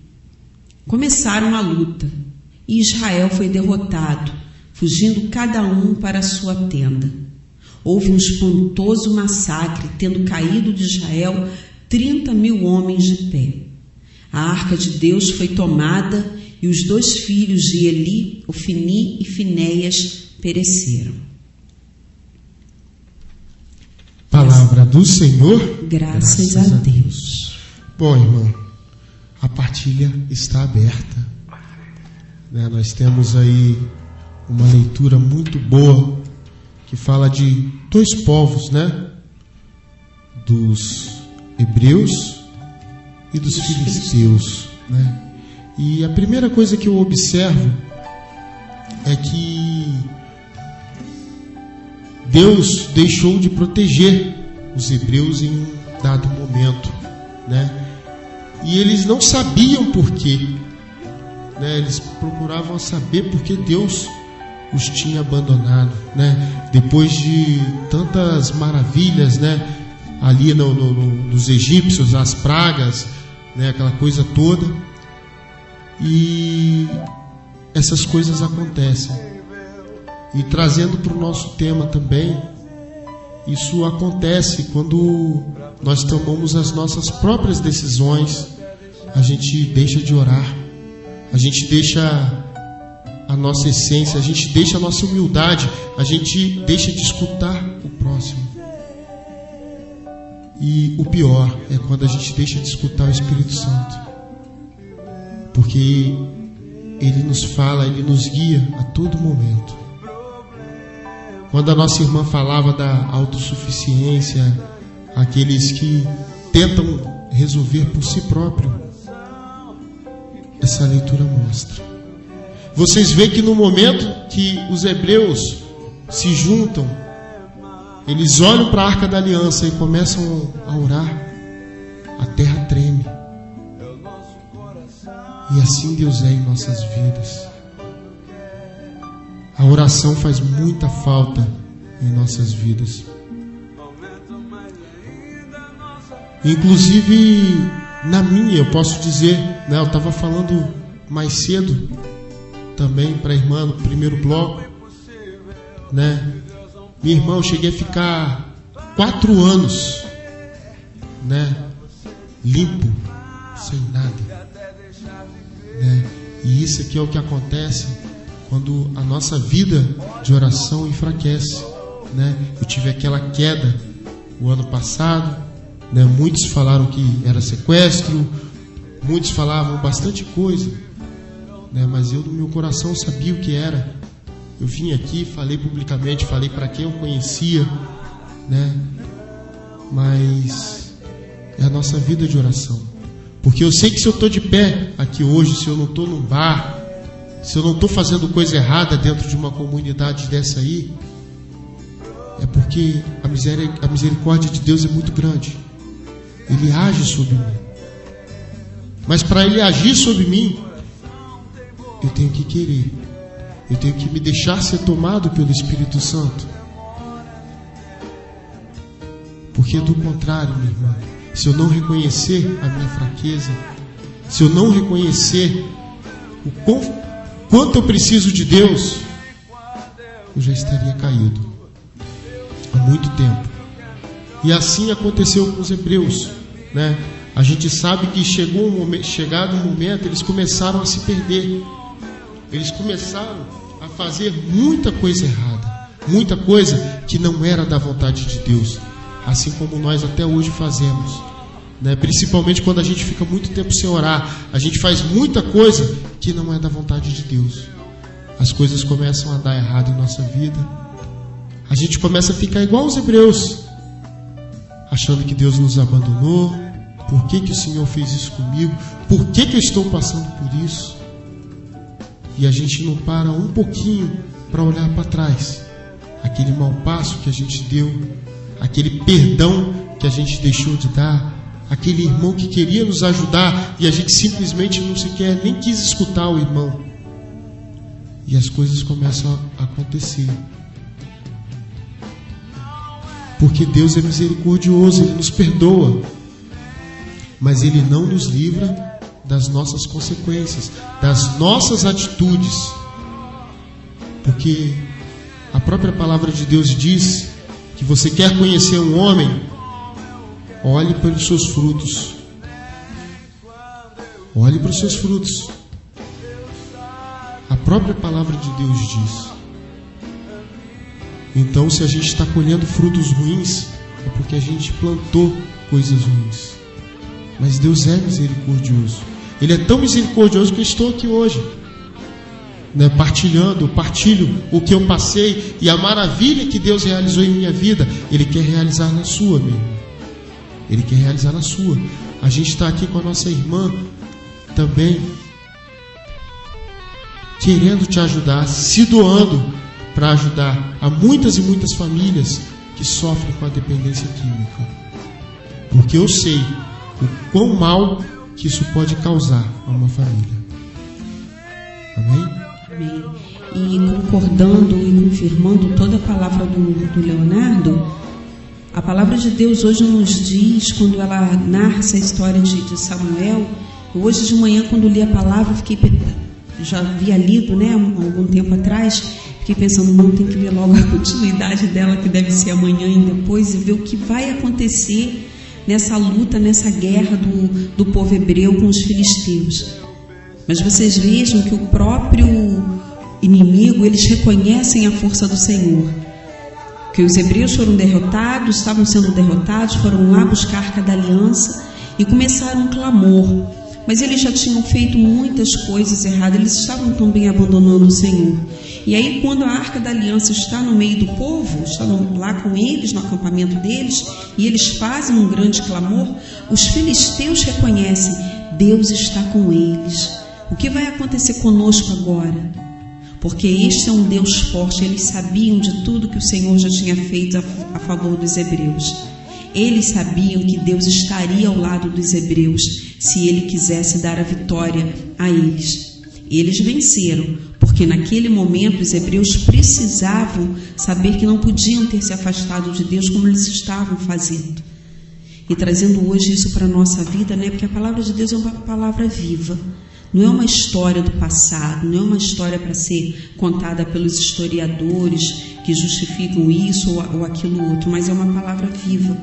Começaram a luta, e Israel foi derrotado, fugindo cada um para a sua tenda. Houve um espantoso massacre, tendo caído de Israel 30.000 homens de pé. A arca de Deus foi tomada, e os 2 filhos de Eli, Ofni e Finéias, pereceram. Palavra do Senhor. Graças a Deus. Bom, irmão, a partilha está aberta. Nós temos aí uma leitura muito boa que fala de 2 povos, dos hebreus e dos filisteus, E a primeira coisa que eu observo é que Deus deixou de proteger os hebreus em um dado momento, E eles não sabiam por quê, Eles procuravam saber por que Deus os tinha abandonado, Depois de tantas maravilhas, ali nos egípcios, as pragas, aquela coisa toda, e essas coisas acontecem. E trazendo para o nosso tema também, isso acontece quando nós tomamos as nossas próprias decisões, a gente deixa de orar, a gente deixa a nossa essência, a gente deixa a nossa humildade, a gente deixa de escutar o próximo. E o pior é quando a gente deixa de escutar o Espírito Santo, porque Ele nos fala, Ele nos guia a todo momento. Quando a nossa irmã falava da autossuficiência, aqueles que tentam resolver por si próprio, essa leitura mostra. Vocês veem que no momento que os hebreus se juntam, eles olham para a Arca da Aliança e começam a orar, a terra treme. E assim Deus é em nossas vidas. A oração faz muita falta em nossas vidas. Inclusive, na minha, eu posso dizer, eu estava falando mais cedo também para a irmã no primeiro bloco, Minha irmã, eu cheguei a ficar 4 anos, limpo, sem nada, E isso aqui é o que acontece quando a nossa vida de oração enfraquece, Eu tive aquela queda o ano passado, Muitos falaram que era sequestro, muitos falavam bastante coisa, Mas eu no meu coração sabia o que era. Eu vim aqui, falei publicamente, falei para quem eu conhecia, Mas é a nossa vida de oração. Porque eu sei que se eu estou de pé aqui hoje, se eu não estou num bar, se eu não estou fazendo coisa errada dentro de uma comunidade dessa aí, é porque a misericórdia de Deus é muito grande. Ele age sobre mim. Mas para Ele agir sobre mim, eu tenho que querer. Eu tenho que me deixar ser tomado pelo Espírito Santo. Porque do contrário, meu irmão, se eu não reconhecer a minha fraqueza, se eu não reconhecer o quanto eu preciso de Deus, eu já estaria caído há muito tempo. E assim aconteceu com os hebreus, A gente sabe que chegado um momento, eles começaram a se perder. Eles começaram a fazer muita coisa errada, muita coisa que não era da vontade de Deus, assim como nós até hoje fazemos, Principalmente quando a gente fica muito tempo sem orar, a gente faz muita coisa que não é da vontade de Deus. As coisas começam a dar errado em nossa vida, a gente começa a ficar igual os hebreus, achando que Deus nos abandonou. Por que o Senhor fez isso comigo? Por que eu estou passando por isso? E a gente não para um pouquinho para olhar para trás. Aquele mau passo que a gente deu, aquele perdão que a gente deixou de dar, aquele irmão que queria nos ajudar e a gente simplesmente não sequer nem quis escutar o irmão. E as coisas começam a acontecer. Porque Deus é misericordioso, Ele nos perdoa, mas Ele não nos livra das nossas consequências, das nossas atitudes. Porque a própria palavra de Deus diz que você quer conhecer um homem, olhe pelos seus frutos. Olhe para os seus frutos. A própria palavra de Deus diz. Então, se a gente está colhendo frutos ruins, é porque a gente plantou coisas ruins. Mas Deus é misericordioso. Ele é tão misericordioso que eu estou aqui hoje, né, partilho o que eu passei e a maravilha que Deus realizou em minha vida. Ele quer realizar na sua, meu irmão. Ele quer realizar na sua. A gente está aqui com a nossa irmã também, querendo te ajudar, se doando para ajudar a muitas e muitas famílias que sofrem com a dependência química. Porque eu sei o quão mal que isso pode causar a uma família. Amém? Amém. E concordando e confirmando toda a palavra do Leonardo, a palavra de Deus hoje nos diz, quando ela narra essa história de Samuel, hoje de manhã, quando li a palavra, já havia lido, né, há algum tempo atrás, fiquei pensando, não, tem que ler logo a continuidade dela, que deve ser amanhã e depois, e ver o que vai acontecer nessa luta, nessa guerra do povo hebreu com os filisteus. Mas vocês vejam que o próprio inimigo, eles reconhecem a força do Senhor. Que os hebreus foram derrotados, estavam sendo derrotados, foram lá buscar a Arca da Aliança e começaram um clamor. Mas eles já tinham feito muitas coisas erradas, eles estavam também abandonando o Senhor. E aí, quando a Arca da Aliança está no meio do povo, está lá com eles, no acampamento deles, e eles fazem um grande clamor, os filisteus reconhecem, Deus está com eles. O que vai acontecer conosco agora? Porque este é um Deus forte. Eles sabiam de tudo que o Senhor já tinha feito a favor dos hebreus. Eles sabiam que Deus estaria ao lado dos hebreus se Ele quisesse dar a vitória a eles. Eles venceram, porque naquele momento os hebreus precisavam saber que não podiam ter se afastado de Deus como eles estavam fazendo. E trazendo hoje isso para a nossa vida, né? Porque a palavra de Deus é uma palavra viva. Não é uma história do passado, não é uma história para ser contada pelos historiadores que justificam isso ou aquilo outro, mas é uma palavra viva.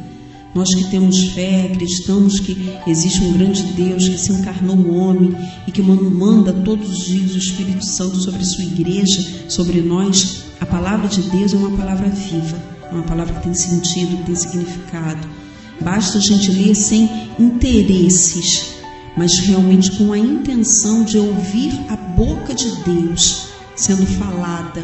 Nós que temos fé, acreditamos que existe um grande Deus que se encarnou no homem e que manda todos os dias o Espírito Santo sobre a sua igreja, sobre nós. A palavra de Deus é uma palavra viva, é uma palavra que tem sentido, que tem significado. Basta a gente ler sem interesses, mas realmente com a intenção de ouvir a boca de Deus sendo falada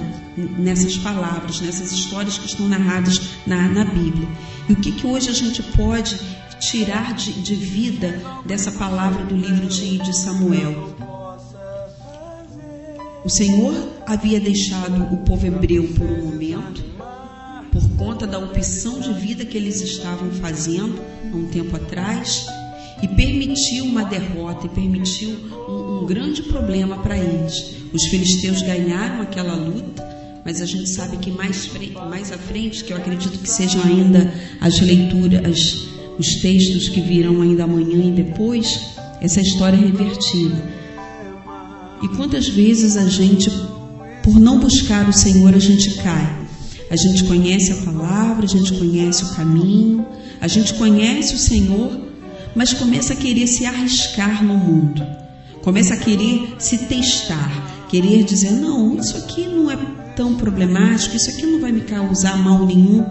nessas palavras, nessas histórias que estão narradas na Bíblia. E o que hoje a gente pode tirar de vida dessa palavra do livro de Samuel? O Senhor havia deixado o povo hebreu por um momento, por conta da opção de vida que eles estavam fazendo há um tempo atrás, e permitiu uma derrota, e permitiu um grande problema para eles. Os filisteus ganharam aquela luta, mas a gente sabe que mais à frente, que eu acredito que sejam ainda as leituras, os textos que virão ainda amanhã e depois, essa história é revertida. E quantas vezes a gente, por não buscar o Senhor, a gente cai. A gente conhece a palavra, a gente conhece o caminho, a gente conhece o Senhor, mas começa a querer se arriscar no mundo, começa a querer se testar, querer dizer, não, isso aqui não é tão problemático, isso aqui não vai me causar mal nenhum.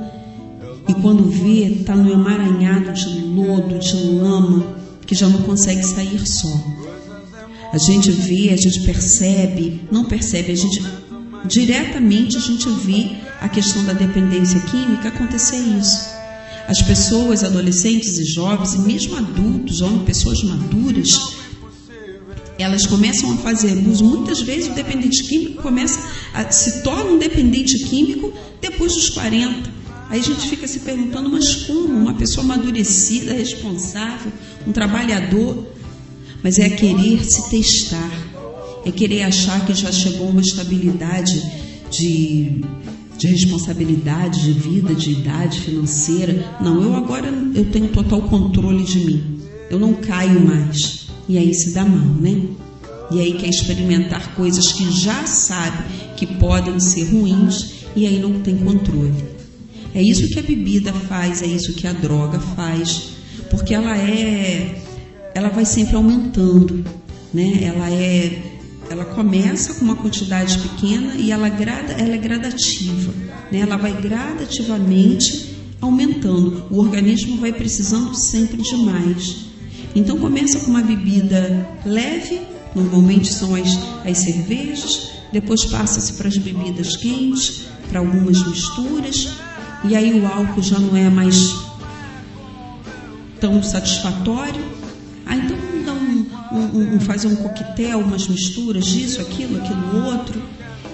E quando vê, está no emaranhado de lodo, de lama, que já não consegue sair só. A gente vê, a gente percebe, não percebe, diretamente a gente vê a questão da dependência química, acontecer isso. As pessoas, adolescentes e jovens, e mesmo adultos, pessoas maduras, elas começam a fazer uso, muitas vezes o dependente químico se torna um dependente químico depois dos 40. Aí a gente fica se perguntando, mas como uma pessoa amadurecida, responsável, um trabalhador? Mas é querer se testar, é querer achar que já chegou a uma estabilidade de responsabilidade, de vida, de idade financeira. Não, eu tenho total controle de mim, eu não caio mais. E aí se dá mal, né? E aí quer experimentar coisas que já sabe que podem ser ruins e aí não tem controle. É isso que a bebida faz, é isso que a droga faz, porque ela vai sempre aumentando, né? Ela começa com uma quantidade pequena e ela é gradativa, né? Ela vai gradativamente aumentando. O organismo vai precisando sempre de mais. Então começa com uma bebida leve, normalmente são as cervejas, depois passa-se para as bebidas quentes, para algumas misturas, e aí o álcool já não é mais tão satisfatório. Então fazer um coquetel, umas misturas disso, aquilo outro,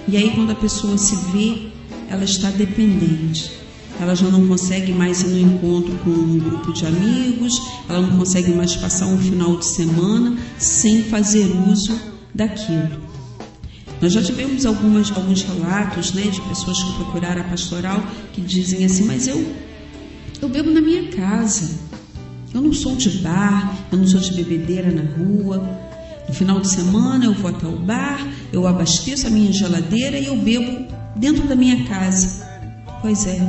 e aí quando a pessoa se vê, ela está dependente. Ela já não consegue mais ir no encontro com um grupo de amigos, ela não consegue mais passar um final de semana sem fazer uso daquilo. Nós já tivemos alguns relatos, né, de pessoas que procuraram a pastoral que dizem assim, mas eu bebo na minha casa, eu não sou de bar, eu não sou de bebedeira na rua. No final de semana eu vou até o bar, eu abasteço a minha geladeira e eu bebo dentro da minha casa. Pois é,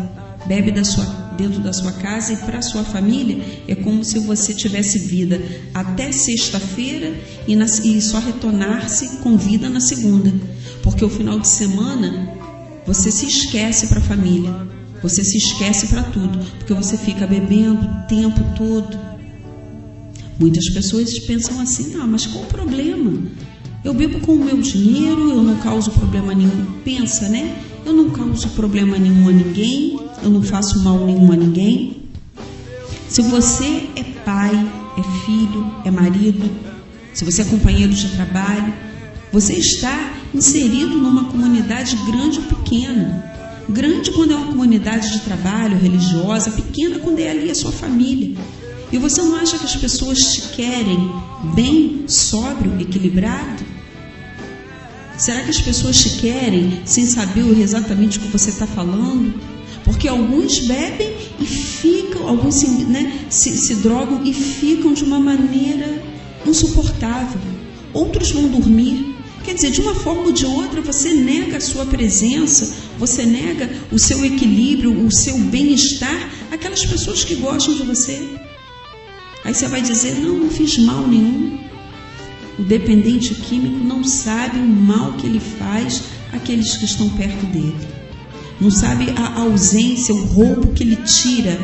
bebe dentro da sua casa, e para a sua família é como se você tivesse vida até sexta-feira e só retornar-se com vida na segunda, porque o final de semana você se esquece para a família, você se esquece para tudo, porque você fica bebendo o tempo todo. Muitas pessoas pensam assim, mas qual o problema? Eu bebo com o meu dinheiro, eu não causo problema nenhum. Pensa, né? Eu não causo problema nenhum a ninguém, eu não faço mal nenhum a ninguém. Se você é pai, é filho, é marido, se você é companheiro de trabalho, você está inserido numa comunidade grande ou pequena. Grande quando é uma comunidade de trabalho, religiosa, pequena quando é ali a sua família. E você não acha que as pessoas te querem bem, sóbrio, equilibrado? Será que as pessoas te querem sem saber exatamente o que você está falando? Porque alguns bebem e ficam, alguns se drogam e ficam de uma maneira insuportável. Outros vão dormir. Quer dizer, de uma forma ou de outra, você nega a sua presença, você nega o seu equilíbrio, o seu bem-estar àquelas pessoas que gostam de você. Aí você vai dizer, não fiz mal nenhum. O dependente químico não sabe o mal que ele faz àqueles que estão perto dele. Não sabe a ausência, o roubo que ele tira,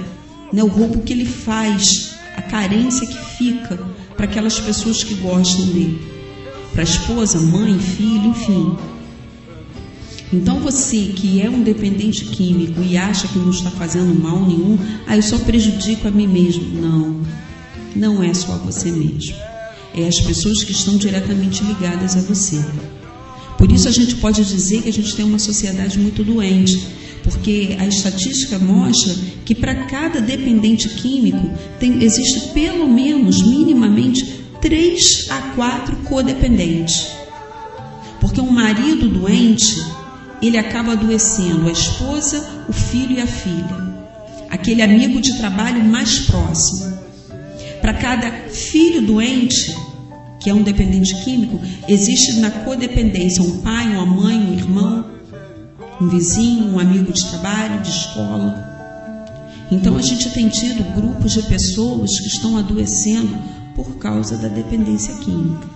né? O roubo que ele faz, a carência que fica para aquelas pessoas que gostam dele. Para a esposa, mãe, filho, enfim. Então você que é um dependente químico e acha que não está fazendo mal nenhum, eu só prejudico a mim mesmo. Não é só você mesmo. É as pessoas que estão diretamente ligadas a você. Por isso a gente pode dizer que a gente tem uma sociedade muito doente, porque a estatística mostra que para cada dependente químico existe pelo menos, minimamente, 3 a 4 codependentes. Porque um marido doente, ele acaba adoecendo a esposa, o filho e a filha, aquele amigo de trabalho mais próximo. Para cada filho doente, que é um dependente químico, existe na codependência um pai, uma mãe, um irmão, um vizinho, um amigo de trabalho, de escola. Então a gente tem tido grupos de pessoas que estão adoecendo por causa da dependência química.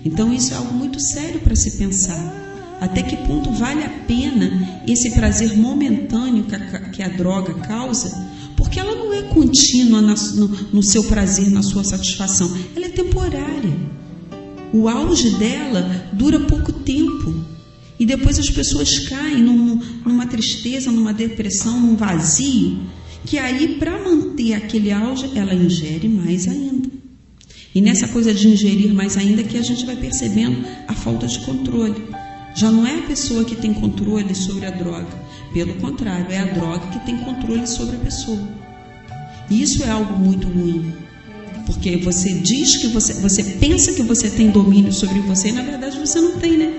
Então isso é algo muito sério para se pensar. Até que ponto vale a pena esse prazer momentâneo que a droga causa? Porque ela não é contínua no seu prazer, na sua satisfação. Ela é temporária. O auge dela dura pouco tempo. E depois as pessoas caem numa tristeza, numa depressão, num vazio, que aí, para manter aquele auge, ela ingere mais ainda. E nessa coisa de ingerir mais ainda que a gente vai percebendo a falta de controle. Já não é a pessoa que tem controle sobre a droga. Pelo contrário, é a droga que tem controle sobre a pessoa. E isso é algo muito ruim. Porque você diz que você pensa que você tem domínio sobre você e na verdade você não tem, né?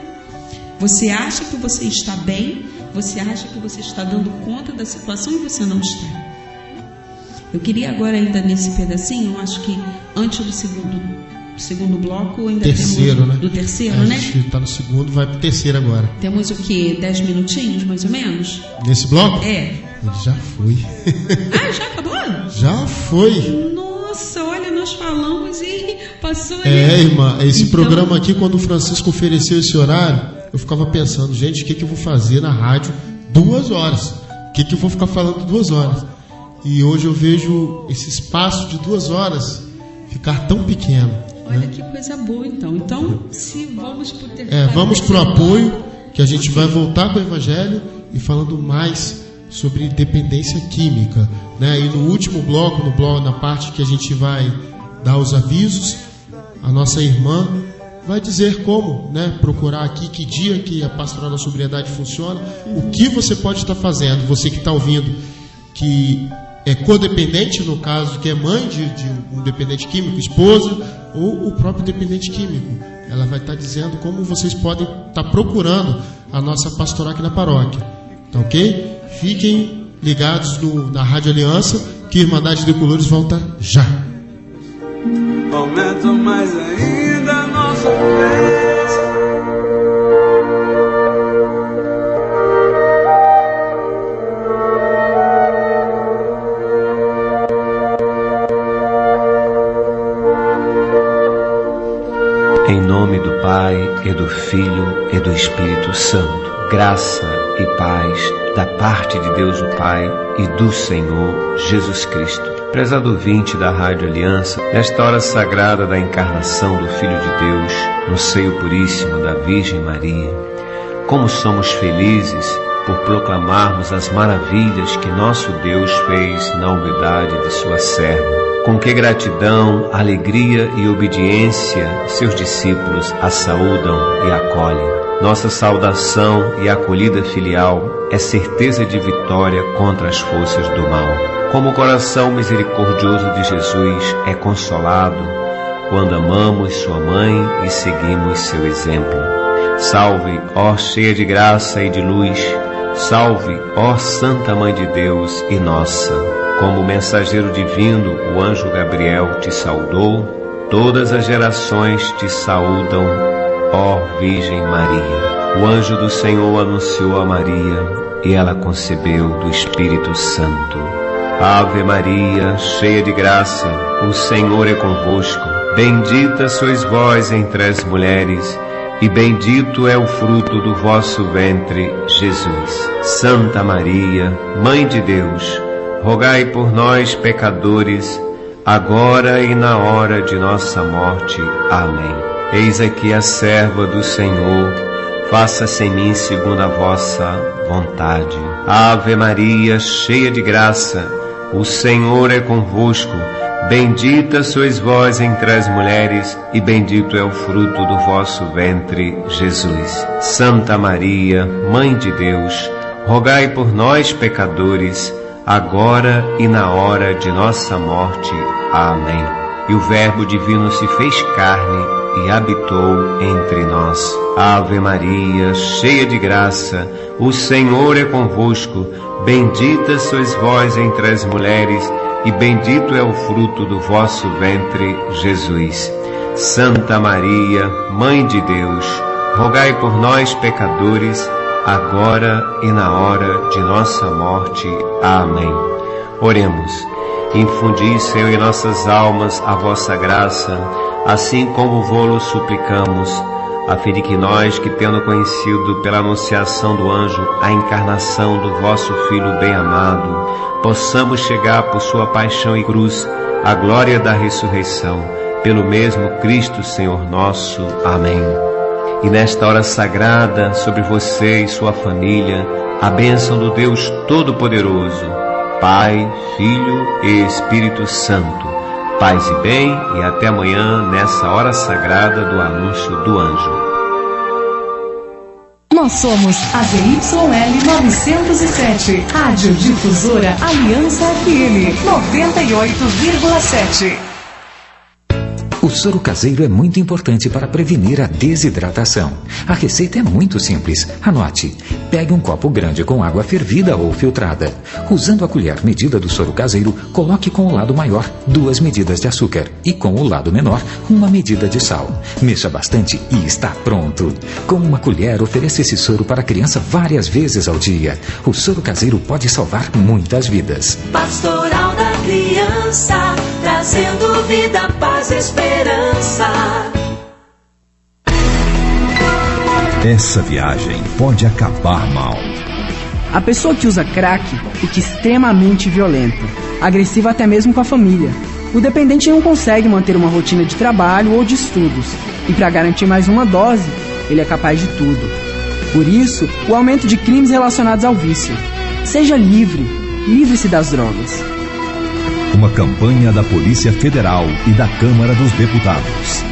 Você acha que você está bem, você acha que você está dando conta da situação e você não está. Eu queria agora ainda nesse pedacinho, eu acho que antes do segundo bloco ainda terceiro, temos né? Do terceiro, a né? A gente está no segundo, vai para o terceiro agora. Temos o quê? 10 minutinhos, mais ou menos? Nesse bloco? É. Ele já foi. Ah, já acabou? Já foi. Nossa, olha, nós falamos e passou ali. Irmã, esse programa aqui, quando o Francisco ofereceu esse horário, eu ficava pensando, gente, o que eu vou fazer na rádio 2 horas? O que eu vou ficar falando 2 horas? E hoje eu vejo esse espaço de 2 horas ficar tão pequeno. Olha, né? Que coisa boa, então. Então, se vamos para o terceiro. Vamos para o apoio, que a gente vai voltar com o Evangelho e falando mais sobre dependência química, né? E no último bloco, na parte que a gente vai dar os avisos, a nossa irmã vai dizer como, né, procurar aqui, que dia que a Pastoral da Sobriedade funciona, o que você pode estar fazendo, você que está ouvindo, que é codependente, no caso, que é mãe de um dependente químico, esposa, ou o próprio dependente químico. Ela vai estar dizendo como vocês podem estar procurando a nossa pastoral aqui na paróquia. Tá ok? Fiquem ligados na Rádio Aliança, que Irmandade de Colores volta já. Aumenta mais ainda a nossa fé. Em nome do Pai, e do Filho, e do Espírito Santo. Graça e paz da parte de Deus o Pai e do Senhor Jesus Cristo. Prezado ouvinte da Rádio Aliança, nesta hora sagrada da encarnação do Filho de Deus, no seio puríssimo da Virgem Maria, como somos felizes por proclamarmos as maravilhas que nosso Deus fez na humildade de sua serva. Com que gratidão, alegria e obediência seus discípulos a saúdam e acolhem. Nossa saudação e acolhida filial é certeza de vitória contra as forças do mal. Como o coração misericordioso de Jesus é consolado quando amamos sua mãe e seguimos seu exemplo. Salve, ó cheia de graça e de luz, salve, ó Santa Mãe de Deus e nossa. Como mensageiro divino, o anjo Gabriel te saudou, todas as gerações te saúdam, ó Virgem Maria. O anjo do Senhor anunciou a Maria, e ela concebeu do Espírito Santo. Ave Maria, cheia de graça, o Senhor é convosco. Bendita sois vós entre as mulheres, e bendito é o fruto do vosso ventre, Jesus. Santa Maria, Mãe de Deus, rogai por nós, pecadores, agora e na hora de nossa morte. Amém. Eis aqui a serva do Senhor, faça-se em mim segundo a vossa vontade. Ave Maria, cheia de graça, o Senhor é convosco. Bendita sois vós entre as mulheres, e bendito é o fruto do vosso ventre, Jesus. Santa Maria, Mãe de Deus, rogai por nós, pecadores, agora e na hora de nossa morte. Amém. E o Verbo divino se fez carne e habitou entre nós. Ave Maria, cheia de graça, o Senhor é convosco. Bendita sois vós entre as mulheres, e bendito é o fruto do vosso ventre, Jesus. Santa Maria, Mãe de Deus, rogai por nós, pecadores, agora e na hora de nossa morte. Amém. Oremos. Infundi, Senhor, em nossas almas a vossa graça, assim como vô-lo suplicamos, a fim de que nós, que tendo conhecido pela anunciação do anjo a encarnação do vosso Filho bem-amado, possamos chegar por sua paixão e cruz à glória da ressurreição, pelo mesmo Cristo Senhor nosso. Amém. E nesta hora sagrada, sobre você e sua família, a bênção do Deus Todo-Poderoso, Pai, Filho e Espírito Santo. Paz e bem, e até amanhã nessa hora sagrada do anúncio do anjo. Nós somos a ZYL 907, Rádio Difusora Aliança FM 98,7. O soro caseiro é muito importante para prevenir a desidratação. A receita é muito simples. Anote. Pegue um copo grande com água fervida ou filtrada. Usando a colher medida do soro caseiro, coloque com o lado maior 2 medidas de açúcar e com o lado menor 1 medida de sal. Mexa bastante e está pronto. Com uma colher, ofereça esse soro para a criança várias vezes ao dia. O soro caseiro pode salvar muitas vidas. Pastoral da Criança, trazendo vida, paz e esperança. Essa viagem pode acabar mal. A pessoa que usa crack fica extremamente violenta, agressiva até mesmo com a família. O dependente não consegue manter uma rotina de trabalho ou de estudos, e para garantir mais uma dose, ele é capaz de tudo. Por isso, o aumento de crimes relacionados ao vício. Seja livre, livre-se das drogas. Uma campanha da Polícia Federal e da Câmara dos Deputados.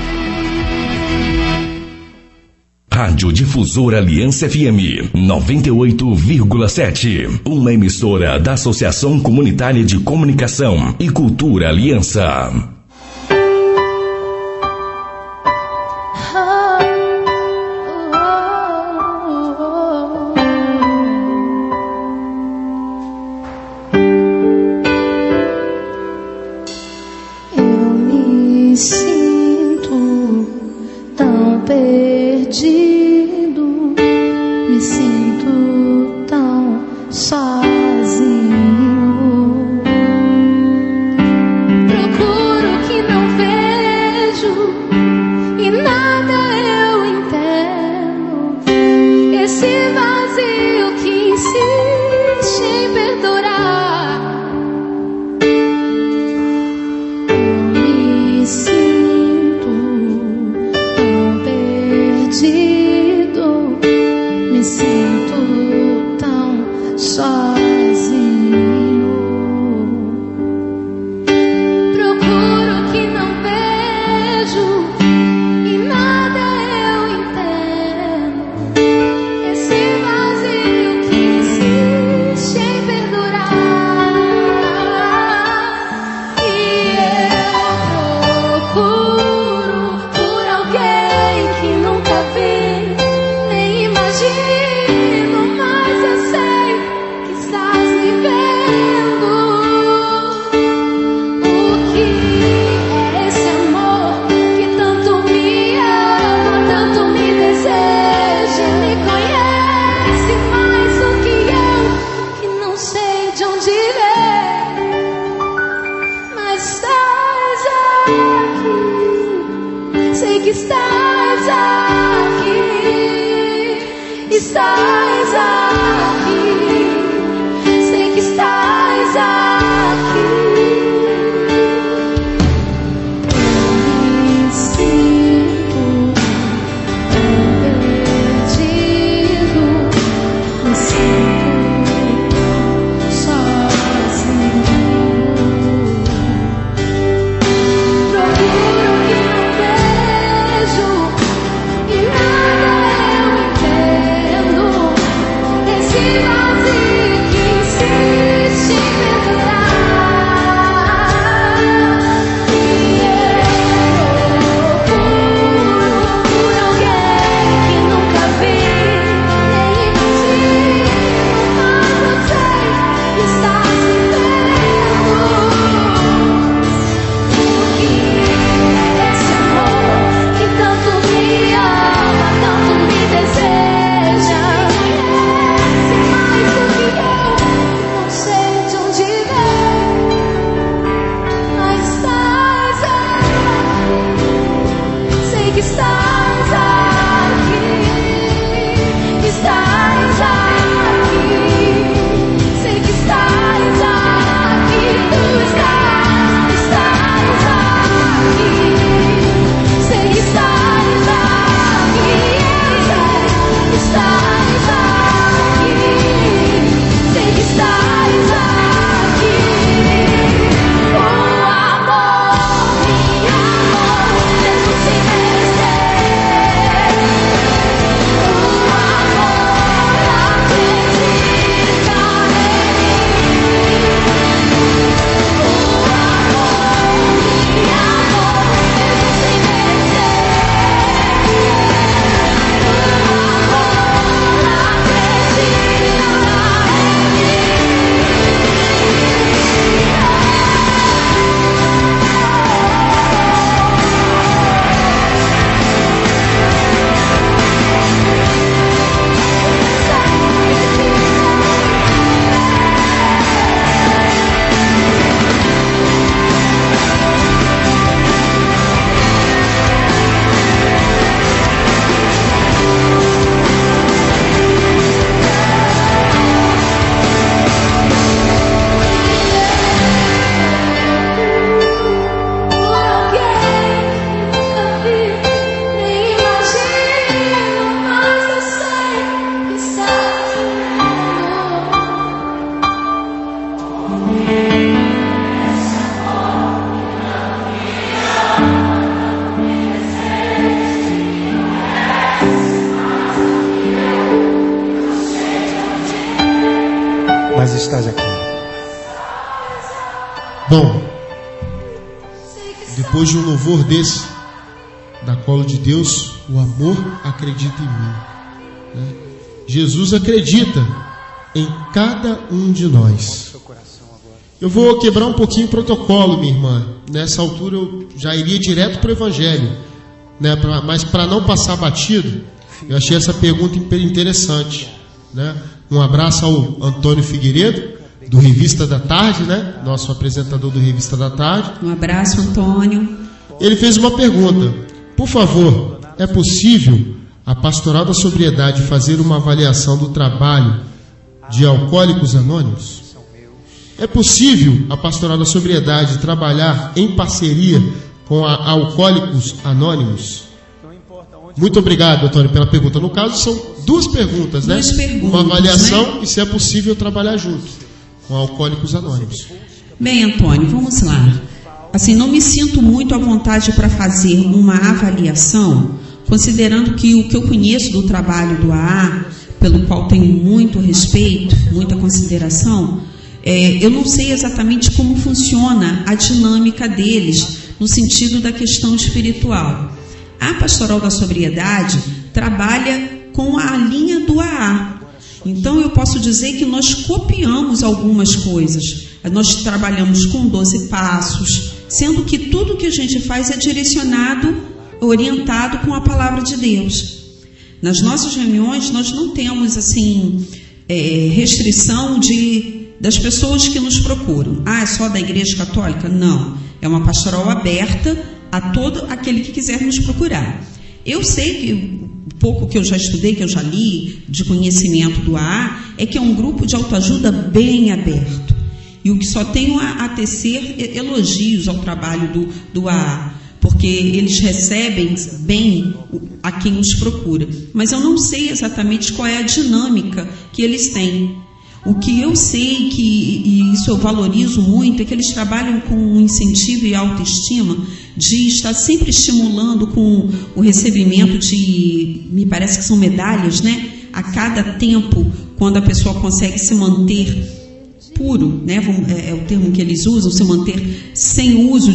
Rádio Difusora Aliança FM 98,7. Uma emissora da Associação Comunitária de Comunicação e Cultura Aliança. Tom, depois de um louvor desse, da cola de Deus, o amor acredita em mim, né? Jesus acredita em cada um de nós. Eu vou quebrar um pouquinho o protocolo, minha irmã. Nessa altura eu já iria direto para o Evangelho, né? Mas para não passar batido, eu achei essa pergunta interessante, né? Um abraço ao Antônio Figueiredo, do Revista da Tarde, né? Nosso apresentador do Revista da Tarde. Um abraço, Antônio. Ele fez uma pergunta: por favor, é possível a Pastoral da Sobriedade fazer uma avaliação do trabalho de Alcoólicos Anônimos? É possível a Pastoral da Sobriedade trabalhar em parceria com a Alcoólicos Anônimos? Muito obrigado, Antônio, pela pergunta. No caso, são duas perguntas, né? Duas perguntas, uma avaliação, né? E se é possível trabalhar junto com Alcoólicos Anônimos. Bem, Antônio, vamos lá. Assim, não me sinto muito à vontade para fazer uma avaliação, considerando que o que eu conheço do trabalho do AA, pelo qual tenho muito respeito, muita consideração, eu não sei exatamente como funciona a dinâmica deles, no sentido da questão espiritual. A Pastoral da Sobriedade trabalha com a linha do AA. Então, eu posso dizer que nós copiamos algumas coisas. Nós trabalhamos com 12 passos, sendo que tudo que a gente faz é direcionado, orientado com a palavra de Deus. Nas nossas reuniões, nós não temos assim restrição das pessoas que nos procuram. Ah, é só da Igreja Católica? Não. É uma pastoral aberta a todo aquele que quiser nos procurar. Eu sei que pouco que eu já estudei, que eu já li de conhecimento do AA, é que é um grupo de autoajuda bem aberto. E o que só tenho a tecer elogios ao trabalho do AA, porque eles recebem bem a quem nos procura. Mas eu não sei exatamente qual é a dinâmica que eles têm. O que eu sei, e isso eu valorizo muito, é que eles trabalham com um incentivo e autoestima de estar sempre estimulando com o recebimento de, me parece que são medalhas, né? A cada tempo, quando a pessoa consegue se manter puro, né? É o termo que eles usam, se manter sem uso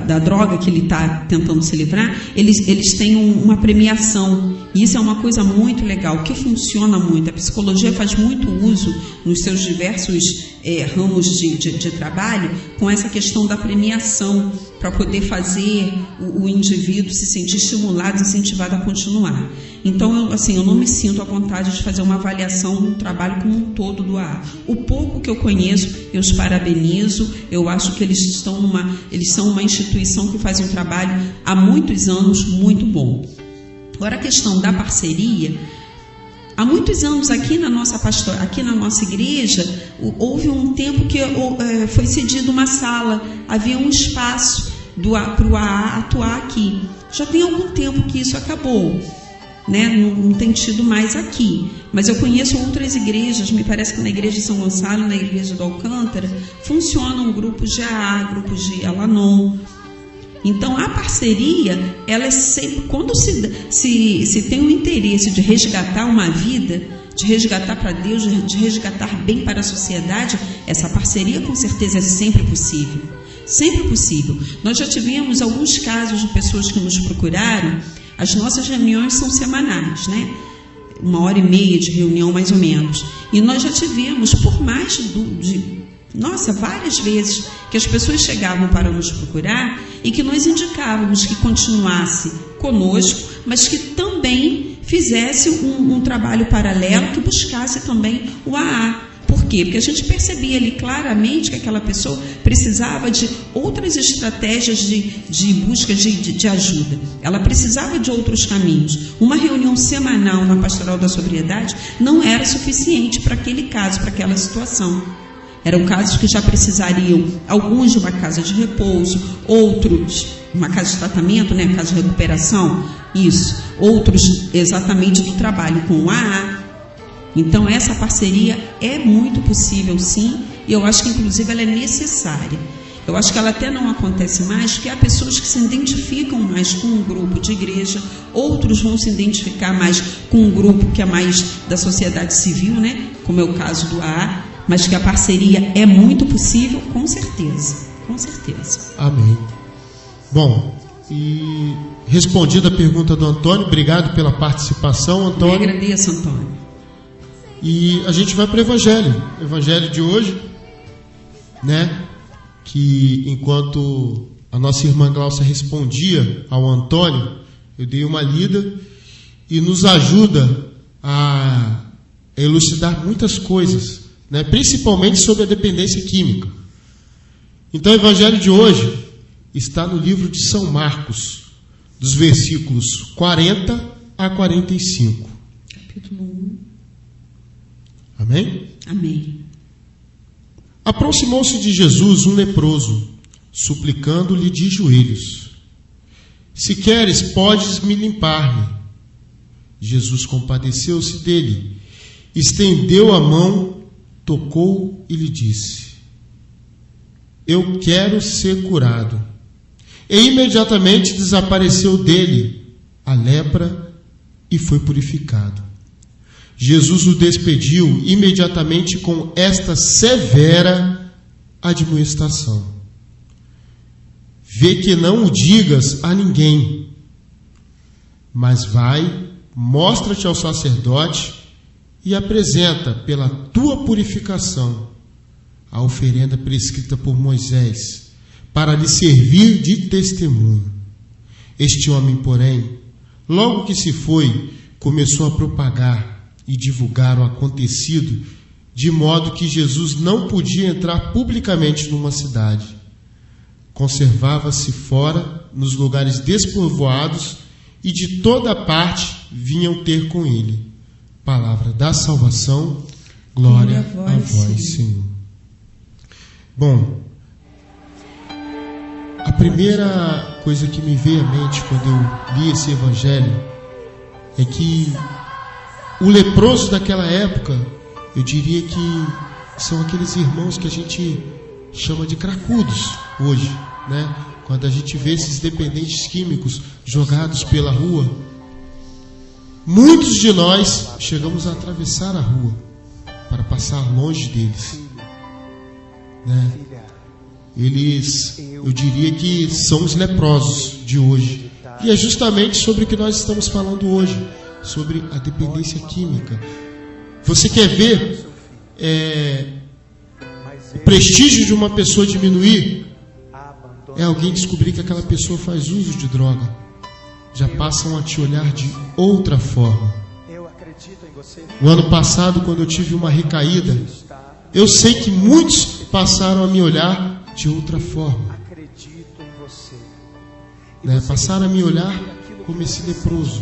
da droga que ele está tentando se livrar, eles têm uma premiação. E isso é uma coisa muito legal, que funciona muito. A psicologia faz muito uso nos seus diversos ramos de trabalho com essa questão da premiação, para poder fazer o indivíduo se sentir estimulado, incentivado a continuar. Então, eu não me sinto à vontade de fazer uma avaliação do trabalho como um todo do AA. O pouco que eu conheço, eu os parabenizo. Eu acho que eles são uma instituição que faz um trabalho há muitos anos muito bom. Agora, a questão da parceria, há muitos anos aqui na nossa igreja, houve um tempo que foi cedido uma sala, havia um espaço para o AA atuar aqui. Já tem algum tempo que isso acabou, né? Não tem tido mais aqui. Mas eu conheço outras igrejas, me parece que na igreja de São Gonçalo, na igreja do Alcântara, funcionam grupos de AA, grupos de Alanon. Então, a parceria, ela é sempre, quando se tem o interesse de resgatar uma vida, de resgatar para Deus, de resgatar bem para a sociedade, essa parceria com certeza é sempre possível. Sempre possível. Nós já tivemos alguns casos de pessoas que nos procuraram. As nossas reuniões são semanais, né? 1h30 de reunião, mais ou menos. E nós já tivemos, por mais várias vezes que as pessoas chegavam para nos procurar e que nós indicávamos que continuasse conosco, mas que também fizesse um trabalho paralelo, que buscasse também o AA. Por quê? Porque a gente percebia ali claramente que aquela pessoa precisava de outras estratégias de busca de ajuda. Ela precisava de outros caminhos. Uma reunião semanal na Pastoral da Sobriedade não era suficiente para aquele caso, para aquela situação. Eram casos que já precisariam, alguns de uma casa de repouso, outros uma casa de tratamento, né, casa de recuperação, isso. Outros exatamente do trabalho com o AA. Então essa parceria é muito possível, sim, e eu acho que inclusive ela é necessária. Eu acho que ela até não acontece mais, porque há pessoas que se identificam mais com um grupo de igreja, outros vão se identificar mais com um grupo que é mais da sociedade civil, né, como é o caso do AA. mas que a parceria é muito possível, com certeza. Com certeza. Amém. Bom, e respondida a pergunta do Antônio, obrigado pela participação, Antônio. Eu agradeço, Antônio. E a gente vai para o Evangelho de hoje, né? Que enquanto a nossa irmã Glaucia respondia ao Antônio, eu dei uma lida e nos ajuda a elucidar muitas coisas, né? Principalmente sobre a dependência química. Então o Evangelho de hoje está no livro de São Marcos, dos versículos 40 a 45. Capítulo 1. Amém? Amém. Aproximou-se de Jesus um leproso, suplicando-lhe de joelhos: se queres, podes me limpar-me. Jesus compadeceu-se dele, estendeu a mão, tocou e lhe disse: eu quero ser curado. E imediatamente desapareceu dele a lepra e foi purificado. Jesus o despediu imediatamente com esta severa admoestação: vê que não o digas a ninguém, mas vai, mostra-te ao sacerdote e apresenta pela tua purificação a oferenda prescrita por Moisés, para lhe servir de testemunho. Este homem, porém, logo que se foi, começou a propagar e divulgar o acontecido, de modo que Jesus não podia entrar publicamente numa cidade. Conservava-se fora, nos lugares despovoados, e de toda parte vinham ter com ele. Palavra da salvação, glória a vós, Senhor. Bom, a primeira coisa que me veio à mente quando eu li esse evangelho é que o leproso daquela época, eu diria que são aqueles irmãos que a gente chama de cracudos hoje, né? Quando a gente vê esses dependentes químicos jogados pela rua, muitos de nós chegamos a atravessar a rua para passar longe deles, né? Eles, eu diria que são os leprosos de hoje. E é justamente sobre o que nós estamos falando hoje, sobre a dependência química. Você quer ver o prestígio de uma pessoa diminuir? É alguém descobrir que aquela pessoa faz uso de droga. Já passam a te olhar de outra forma. O ano passado, quando eu tive uma recaída, eu sei que muitos passaram a me olhar de outra forma, né? Passaram a me olhar como esse leproso.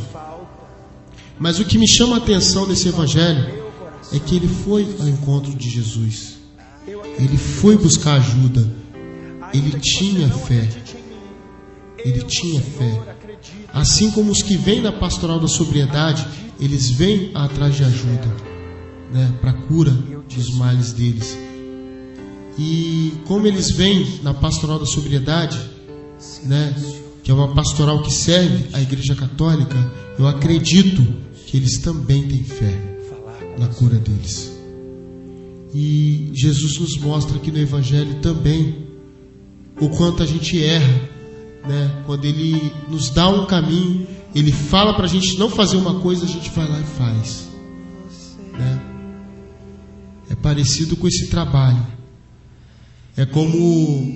Mas o que me chama a atenção nesse evangelho é que ele foi ao encontro de Jesus. Ele foi buscar ajuda. Ele tinha fé. Ele tinha fé. Assim como os que vêm na pastoral da sobriedade, eles vêm atrás de ajuda, né, para a cura dos males deles. E como eles vêm na pastoral da sobriedade, né, que é uma pastoral que serve a Igreja Católica, eu acredito que eles também têm fé na cura deles. E Jesus nos mostra aqui no Evangelho também o quanto a gente erra, né? Quando Ele nos dá um caminho, Ele fala para a gente não fazer uma coisa, a gente vai lá e faz, né? É parecido com esse trabalho. É como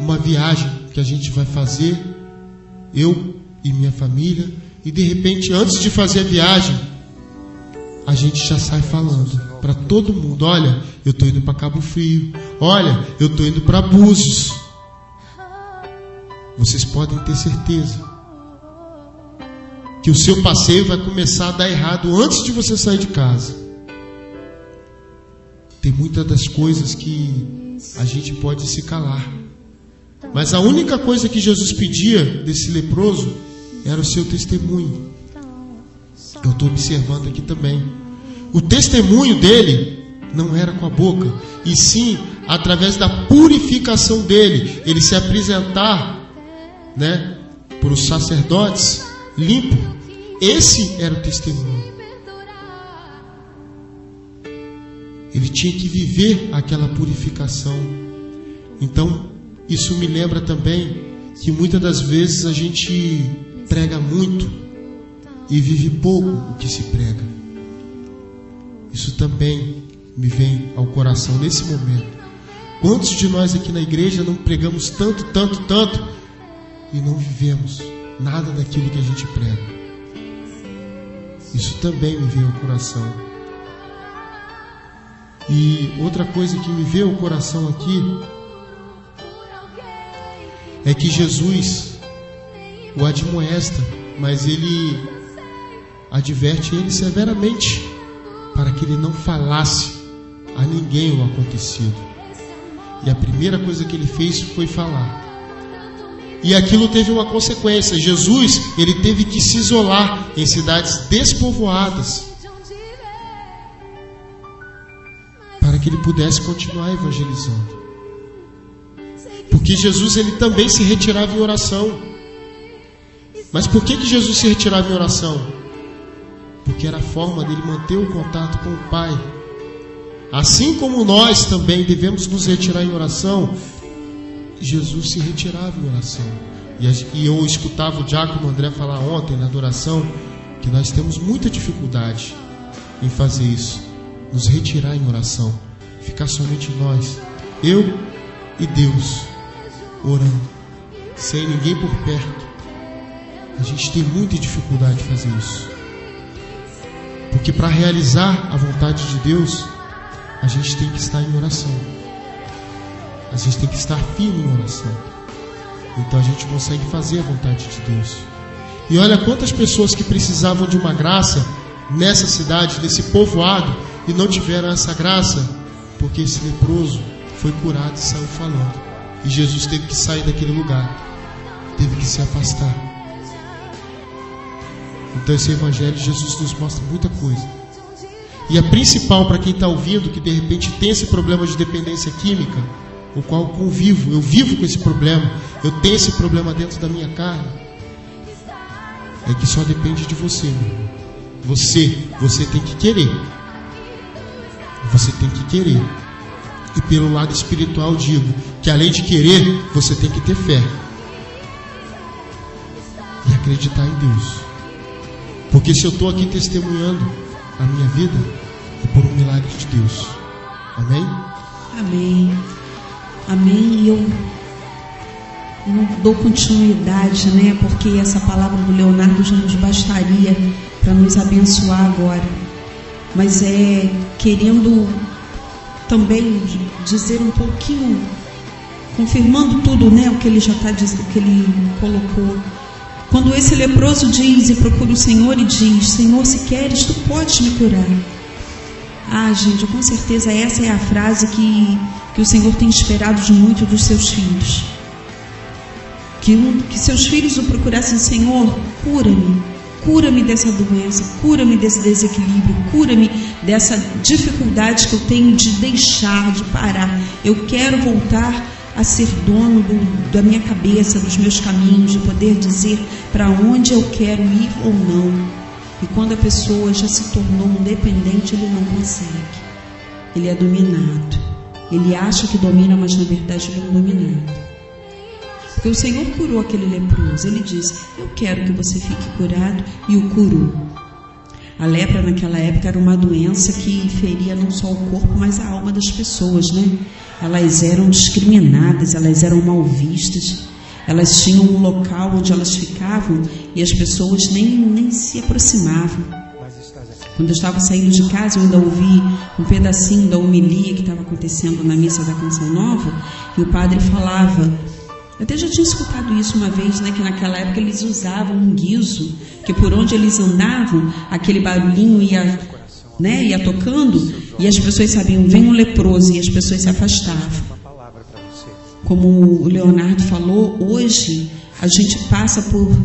uma viagem que a gente vai fazer, eu e minha família, e de repente, antes de fazer a viagem, a gente já sai falando para todo mundo: olha, eu estou indo para Cabo Frio, olha, eu estou indo para Búzios. Vocês podem ter certeza que o seu passeio vai começar a dar errado antes de você sair de casa. Tem muitas das coisas que a gente pode se calar, mas a única coisa que Jesus pedia desse leproso era o seu testemunho. Eu estou observando aqui também. O testemunho dele não era com a boca, e sim através da purificação dele, ele se apresentar, né, para os sacerdotes limpo. Esse era o testemunho. ele tinha que viver aquela purificação. Então, isso me lembra também que muitas das vezes a gente prega muito e vive pouco o que se prega. Isso também me vem ao coração nesse momento. Quantos de nós aqui na igreja não pregamos tanto e não vivemos nada daquilo que a gente prega? Isso também me veio ao coração. E outra coisa que me veio ao coração aqui é que Jesus o admoesta, mas ele adverte ele severamente para que ele não falasse a ninguém o acontecido. E a primeira coisa que ele fez foi falar. E aquilo teve uma consequência. Jesus, ele teve que se isolar em cidades despovoadas para que ele pudesse continuar evangelizando. Porque Jesus, ele também se retirava em oração. Mas por que Jesus se retirava em oração? Porque era a forma dele manter o contato com o Pai. Assim como nós também devemos nos retirar em oração, Jesus se retirava em oração. E eu escutava o diácono André falar ontem na adoração que nós temos muita dificuldade em fazer isso, nos retirar em oração, ficar somente nós, eu e Deus, orando, sem ninguém por perto. A gente tem muita dificuldade de fazer isso, porque para realizar a vontade de Deus, a gente tem que estar em oração. A gente tem que estar firme em oração. Então a gente consegue fazer a vontade de Deus. E olha quantas pessoas que precisavam de uma graça nessa cidade, nesse povoado, e não tiveram essa graça, porque esse leproso foi curado e saiu falando. E Jesus teve que sair daquele lugar, teve que se afastar. Então esse evangelho de Jesus nos mostra muita coisa. E a principal para quem está ouvindo, que de repente tem esse problema de dependência química, o qual eu convivo, eu vivo com esse problema, eu tenho esse problema dentro da minha carne, é que só depende de você, meu irmão. Você tem que querer. Você tem que querer. E pelo lado espiritual eu digo que além de querer, você tem que ter fé e acreditar em Deus. Porque se eu estou aqui testemunhando a minha vida, é por um milagre de Deus. Amém? Amém. Amém. E eu não dou continuidade, né? Porque essa palavra do Leonardo já nos bastaria para nos abençoar agora. Mas querendo também dizer um pouquinho, confirmando tudo, né? O que ele já está dizendo, o que ele colocou. Quando esse leproso diz e procura o Senhor e diz: Senhor, se queres, tu podes me curar. Ah, gente, com certeza essa é a frase que o Senhor tem esperado de muitos dos seus filhos. Que seus filhos o procurassem: Senhor, cura-me dessa doença, cura-me desse desequilíbrio, cura-me dessa dificuldade que eu tenho de deixar, de parar. Eu quero voltar a ser dono da minha cabeça, dos meus caminhos, de poder dizer para onde eu quero ir ou não. E quando a pessoa já se tornou um dependente, ele não consegue. Ele é dominado. Ele acha que domina, mas na verdade ele é um dominado. Porque o Senhor curou aquele leproso. Ele disse: eu quero que você fique curado, e o curou. A lepra naquela época era uma doença que feria não só o corpo, mas a alma das pessoas, né? Elas eram discriminadas, elas eram mal vistas, elas tinham um local onde elas ficavam e as pessoas nem se aproximavam. Quando eu estava saindo de casa, eu ainda ouvi um pedacinho da homilia que estava acontecendo na missa da Canção Nova, e o padre falava, eu até já tinha escutado isso uma vez, né, que naquela época eles usavam um guiso, que por onde eles andavam, aquele barulhinho ia tocando, e as pessoas sabiam, vem um leproso, e as pessoas se afastavam. Como o Leonardo falou, hoje a gente passa por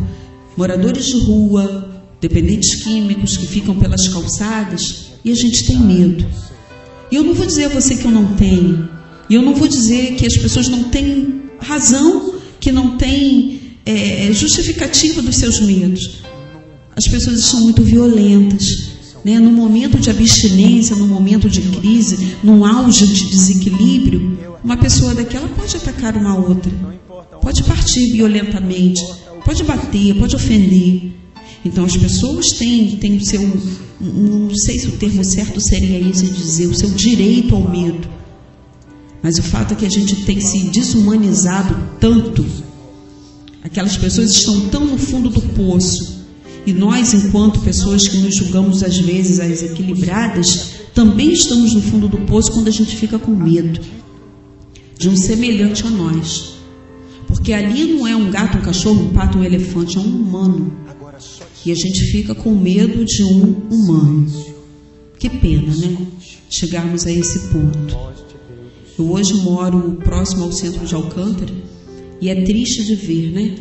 moradores de rua, dependentes químicos que ficam pelas calçadas, e a gente tem medo. E eu não vou dizer a você que eu não tenho, e eu não vou dizer que as pessoas não têm razão, que não têm justificativa dos seus medos. As pessoas são muito violentas, né? No momento de abstinência, no momento de crise, num auge de desequilíbrio, uma pessoa daquela pode atacar uma outra, pode partir violentamente, pode bater, pode ofender. Então as pessoas têm o seu, não sei se o termo certo seria esse dizer, o seu direito ao medo. Mas o fato é que a gente tem se desumanizado tanto, aquelas pessoas estão tão no fundo do poço, e nós, enquanto pessoas que nos julgamos às vezes as equilibradas, também estamos no fundo do poço quando a gente fica com medo de um semelhante a nós. Porque ali não é um gato, um cachorro, um pato, um elefante, é um humano. E a gente fica com medo de um humano. Que pena, né? Chegarmos a esse ponto. Eu hoje moro próximo ao centro de Alcântara e é triste de ver, né?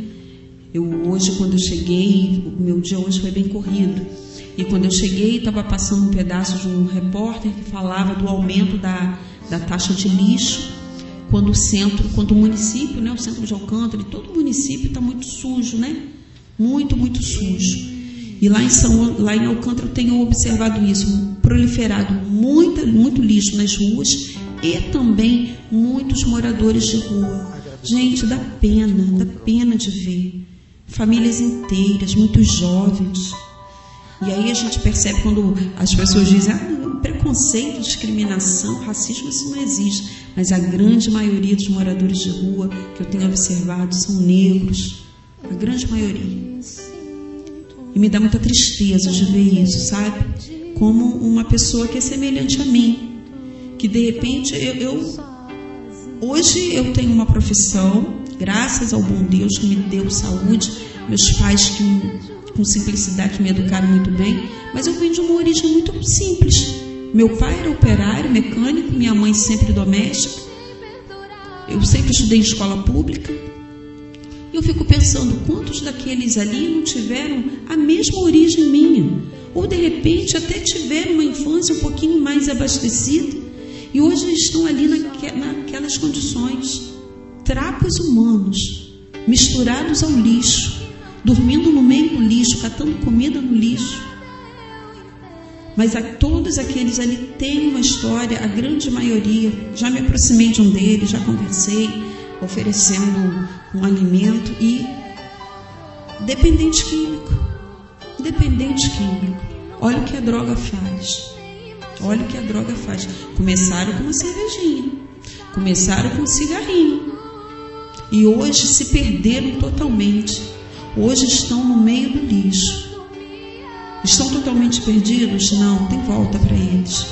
Hoje, quando eu cheguei, o meu dia hoje foi bem corrido. E quando eu cheguei, estava passando um pedaço de um repórter que falava do aumento da taxa de lixo, quando o município, né, o centro de Alcântara, e todo o município está muito sujo, né? Muito, muito sujo. E lá em Alcântara eu tenho observado isso, proliferado muito lixo nas ruas e também muitos moradores de rua. Gente, dá pena de ver. Famílias inteiras, muitos jovens. E aí a gente percebe quando as pessoas dizem preconceito, discriminação, racismo, isso não existe. Mas a grande maioria dos moradores de rua que eu tenho observado são negros. A grande maioria. E me dá muita tristeza de ver isso, sabe? Como uma pessoa que é semelhante a mim. Que de repente hoje eu tenho uma profissão, graças ao bom Deus que me deu saúde, meus pais que com simplicidade me educaram muito bem, mas eu venho de uma origem muito simples. Meu pai era operário, mecânico, minha mãe sempre doméstica. Eu sempre estudei em escola pública. E eu fico pensando, quantos daqueles ali não tiveram a mesma origem minha? Ou de repente até tiveram uma infância um pouquinho mais abastecida e hoje estão ali naquelas condições. Trapos humanos, misturados ao lixo, dormindo no meio do lixo, catando comida no lixo. Mas todos aqueles ali têm uma história, a grande maioria. Já me aproximei de um deles, já conversei, oferecendo um alimento e dependente químico. Olha o que a droga faz. Começaram com uma cervejinha, começaram com um cigarrinho e hoje se perderam totalmente. Hoje estão no meio do lixo. Estão totalmente perdidos? Não, tem volta para eles.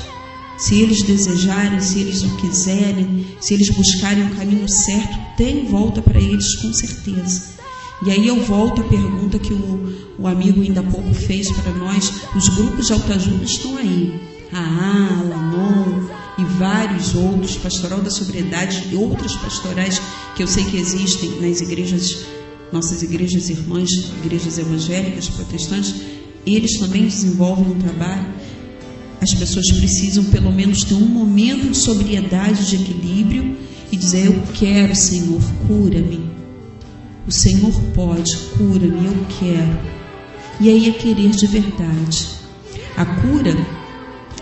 Se eles desejarem, se eles o quiserem, se eles buscarem o caminho certo, tem volta para eles, com certeza. E aí eu volto à pergunta que o amigo ainda há pouco fez para nós. Os grupos de autoajuda estão aí. A Alanon e vários outros, Pastoral da Sobriedade e outras pastorais que eu sei que existem nas igrejas, nossas igrejas irmãs, igrejas evangélicas, protestantes. Eles também desenvolvem um trabalho. As pessoas precisam pelo menos ter um momento de sobriedade, de equilíbrio e dizer: eu quero, Senhor, cura-me. O Senhor pode, cura-me, eu quero. E aí é querer de verdade. A cura,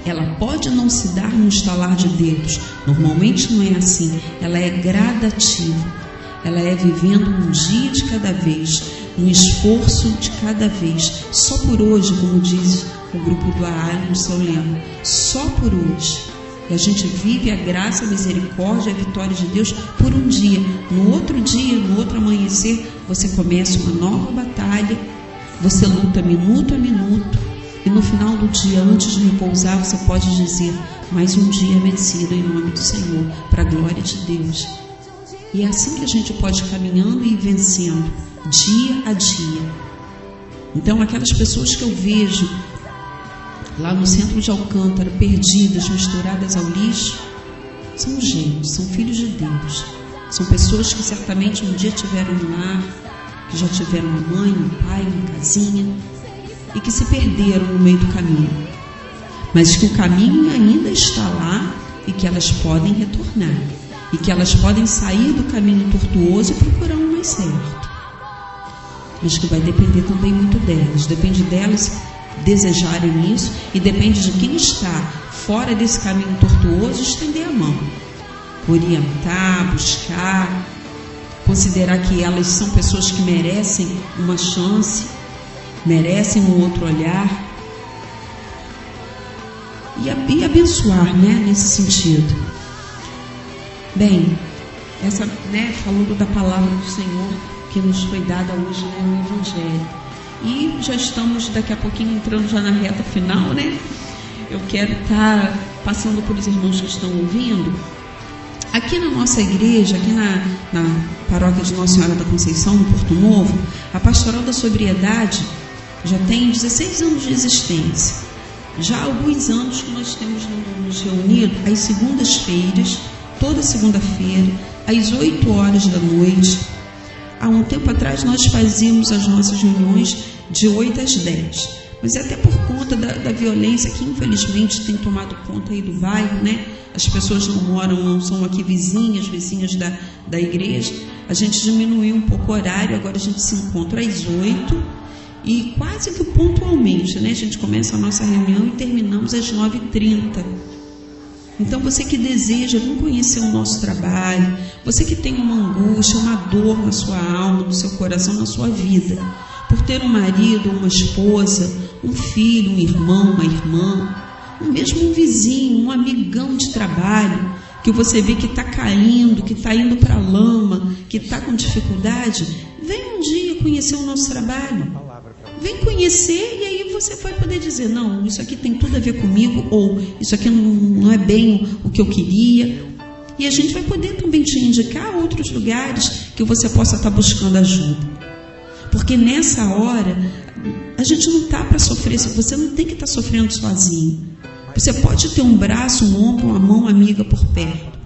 ela pode não se dar num estalar de dedos. Normalmente não é assim. Ela é gradativa. Ela é vivendo um dia de cada vez, um esforço de cada vez. Só por hoje, como diz o grupo do AA no seu lema, só por hoje. E a gente vive a graça, a misericórdia, a vitória de Deus por um dia. No outro dia, no outro amanhecer, você começa uma nova batalha, você luta minuto a minuto, e no final do dia, antes de repousar, você pode dizer: mais um dia vencido em nome do Senhor, para a glória de Deus. E é assim que a gente pode ir caminhando e vencendo, dia a dia. Então, aquelas pessoas que eu vejo lá no centro de Alcântara, perdidas, misturadas ao lixo, são gêmeos, são filhos de Deus. São pessoas que certamente um dia tiveram um lar, que já tiveram uma mãe, um pai, uma casinha, e que se perderam no meio do caminho. Mas que o caminho ainda está lá e que elas podem retornar. E que elas podem sair do caminho tortuoso e procurar um mais certo. Mas que vai depender também muito delas. Depende delas desejarem isso, e depende de quem está fora desse caminho tortuoso estender a mão, orientar, buscar, considerar que elas são pessoas que merecem uma chance, merecem um outro olhar, e abençoar, né, nesse sentido. Bem, essa, né, falando da palavra do Senhor que nos foi dada hoje, né, no Evangelho. E já estamos daqui a pouquinho entrando já na reta final, né? Eu quero estar passando por os irmãos que estão ouvindo. Aqui na nossa igreja, aqui na paróquia de Nossa Senhora da Conceição, no Porto Novo, a Pastoral da Sobriedade já tem 16 anos de existência. Já há alguns anos que nós temos nos reunido às segundas-feiras, toda segunda-feira, às 8 horas da noite. Há um tempo atrás nós fazíamos as nossas reuniões de 8 às 10. Mas é até por conta da violência que infelizmente tem tomado conta aí do bairro, né? As pessoas não são aqui vizinhas da igreja. A gente diminuiu um pouco o horário, agora a gente se encontra às 8 e quase que pontualmente, né? A gente começa a nossa reunião e terminamos às 9h30. Então você que deseja vir conhecer o nosso trabalho, você que tem uma angústia, uma dor na sua alma, no seu coração, na sua vida, por ter um marido, uma esposa, um filho, um irmão, uma irmã, mesmo um vizinho, um amigão de trabalho, que você vê que está caindo, que está indo para a lama, que está com dificuldade, vem um dia conhecer o nosso trabalho. Vem conhecer, e aí você vai poder dizer, não, isso aqui tem tudo a ver comigo, ou isso aqui não é bem o que eu queria. E a gente vai poder também te indicar outros lugares que você possa estar buscando ajuda. Porque nessa hora, a gente não está para sofrer, você não tem que estar sofrendo sozinho. Você pode ter um braço, um ombro, uma mão amiga por perto.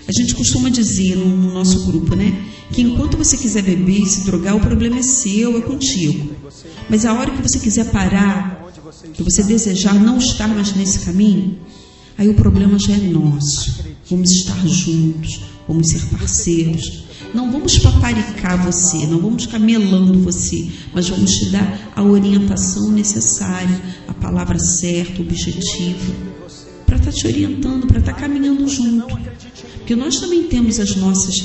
A gente costuma dizer no nosso grupo, né, que enquanto você quiser beber e se drogar, o problema é seu, é contigo. Mas a hora que você quiser parar, que você desejar não estar mais nesse caminho, aí o problema já é nosso. Vamos estar juntos, vamos ser parceiros. Não vamos paparicar você, não vamos ficar melando você, mas vamos te dar a orientação necessária, a palavra certa, objetiva, para estar te orientando, para estar caminhando junto. Porque nós também temos as nossas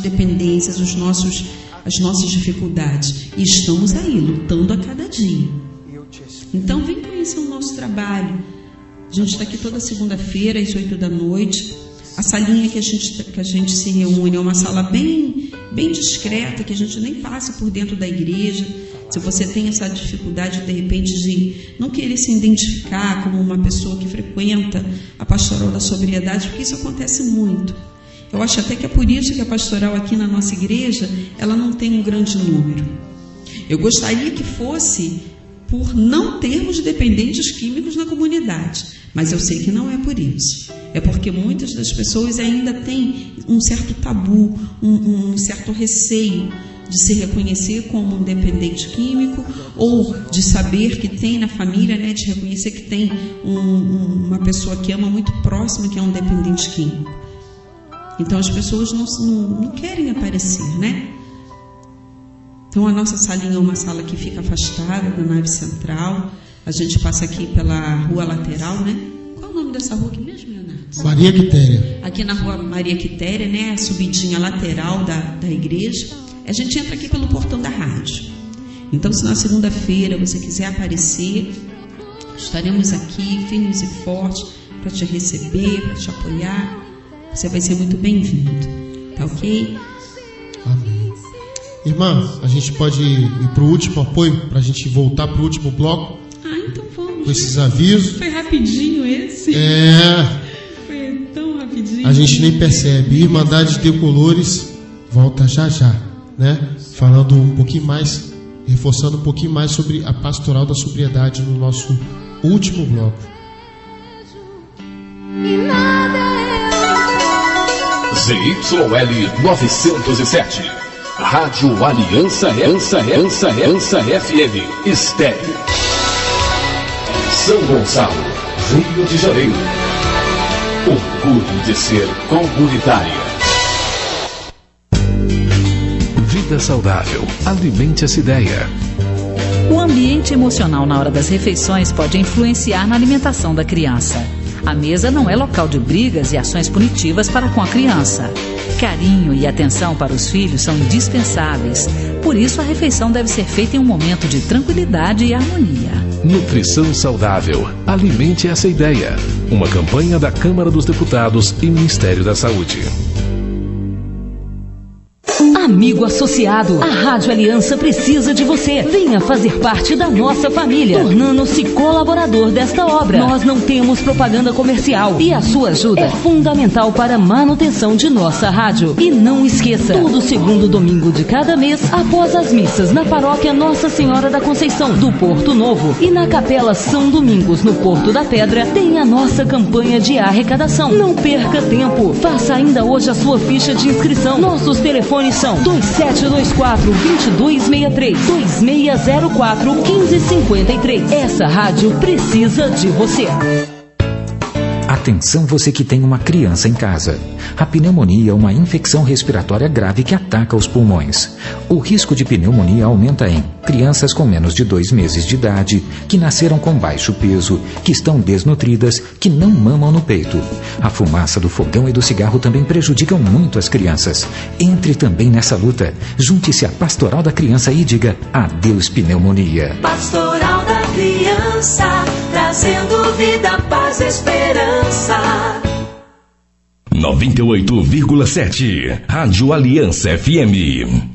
dependências, as nossas dificuldades, e estamos aí, lutando a cada dia. Então vem conhecer o nosso trabalho. A gente está aqui toda segunda-feira, às 8 da noite. A salinha que a gente se reúne é uma sala bem discreta, que a gente nem passa por dentro da igreja. Se você tem essa dificuldade, de repente, de não querer se identificar como uma pessoa que frequenta a Pastoral da Sobriedade, porque isso acontece muito. Eu acho até que é por isso que a pastoral aqui na nossa igreja, ela não tem um grande número. Eu gostaria que fosse por não termos dependentes químicos na comunidade, mas eu sei que não é por isso. É porque muitas das pessoas ainda têm um certo tabu, um certo receio de se reconhecer como um dependente químico, ou de saber que tem na família, né, de reconhecer que tem uma pessoa que ama muito próxima, que é um dependente químico. Então as pessoas não querem aparecer, né? Então a nossa salinha é uma sala que fica afastada da nave central. A gente passa aqui pela rua lateral, né? Qual é o nome dessa rua aqui mesmo, Leonardo? Maria Quitéria. Aqui na rua Maria Quitéria, né? A subidinha lateral da igreja. A gente entra aqui pelo portão da rádio. Então, se na segunda-feira você quiser aparecer, estaremos aqui firmes e fortes para te receber, para te apoiar. Você vai ser muito bem-vindo. Tá ok? Amém. Irmã, a gente pode ir para o último apoio, para a gente voltar para o último bloco? Então vamos. Com esses avisos. Foi rapidinho esse? Foi tão rapidinho. A gente nem percebe. Irmandade de Colores volta já, né? Falando um pouquinho mais, reforçando um pouquinho mais sobre a pastoral da sobriedade no nosso último bloco. ZYL 907, Rádio Aliança FM, Estéreo, São Gonçalo, Rio de Janeiro. Orgulho de ser comunitária. Vida saudável. Alimente essa ideia. O ambiente emocional na hora das refeições pode influenciar na alimentação da criança. A mesa não é local de brigas e ações punitivas para com a criança. Carinho e atenção para os filhos são indispensáveis. Por isso, a refeição deve ser feita em um momento de tranquilidade e harmonia. Nutrição saudável. Alimente essa ideia. Uma campanha da Câmara dos Deputados e Ministério da Saúde. Amigo associado, a Rádio Aliança precisa de você. Venha fazer parte da nossa família, tornando-se colaborador desta obra. Nós não temos propaganda comercial e a sua ajuda é fundamental para a manutenção de nossa rádio. E não esqueça, todo segundo domingo de cada mês, após as missas na paróquia Nossa Senhora da Conceição do Porto Novo e na Capela São Domingos no Porto da Pedra, tem a nossa campanha de arrecadação. Não perca tempo, faça ainda hoje a sua ficha de inscrição. Nossos telefones são 2724-2263, 2604-1553. Essa rádio precisa de você. Atenção você que tem uma criança em casa. A pneumonia é uma infecção respiratória grave que ataca os pulmões. O risco de pneumonia aumenta em crianças com menos de 2 meses de idade, que nasceram com baixo peso, que estão desnutridas, que não mamam no peito. A fumaça do fogão e do cigarro também prejudicam muito as crianças. Entre também nessa luta. Junte-se à Pastoral da Criança e diga adeus pneumonia. Pastoral da Criança, trazendo vida, paz e esperança. 98,7 Rádio Aliança FM.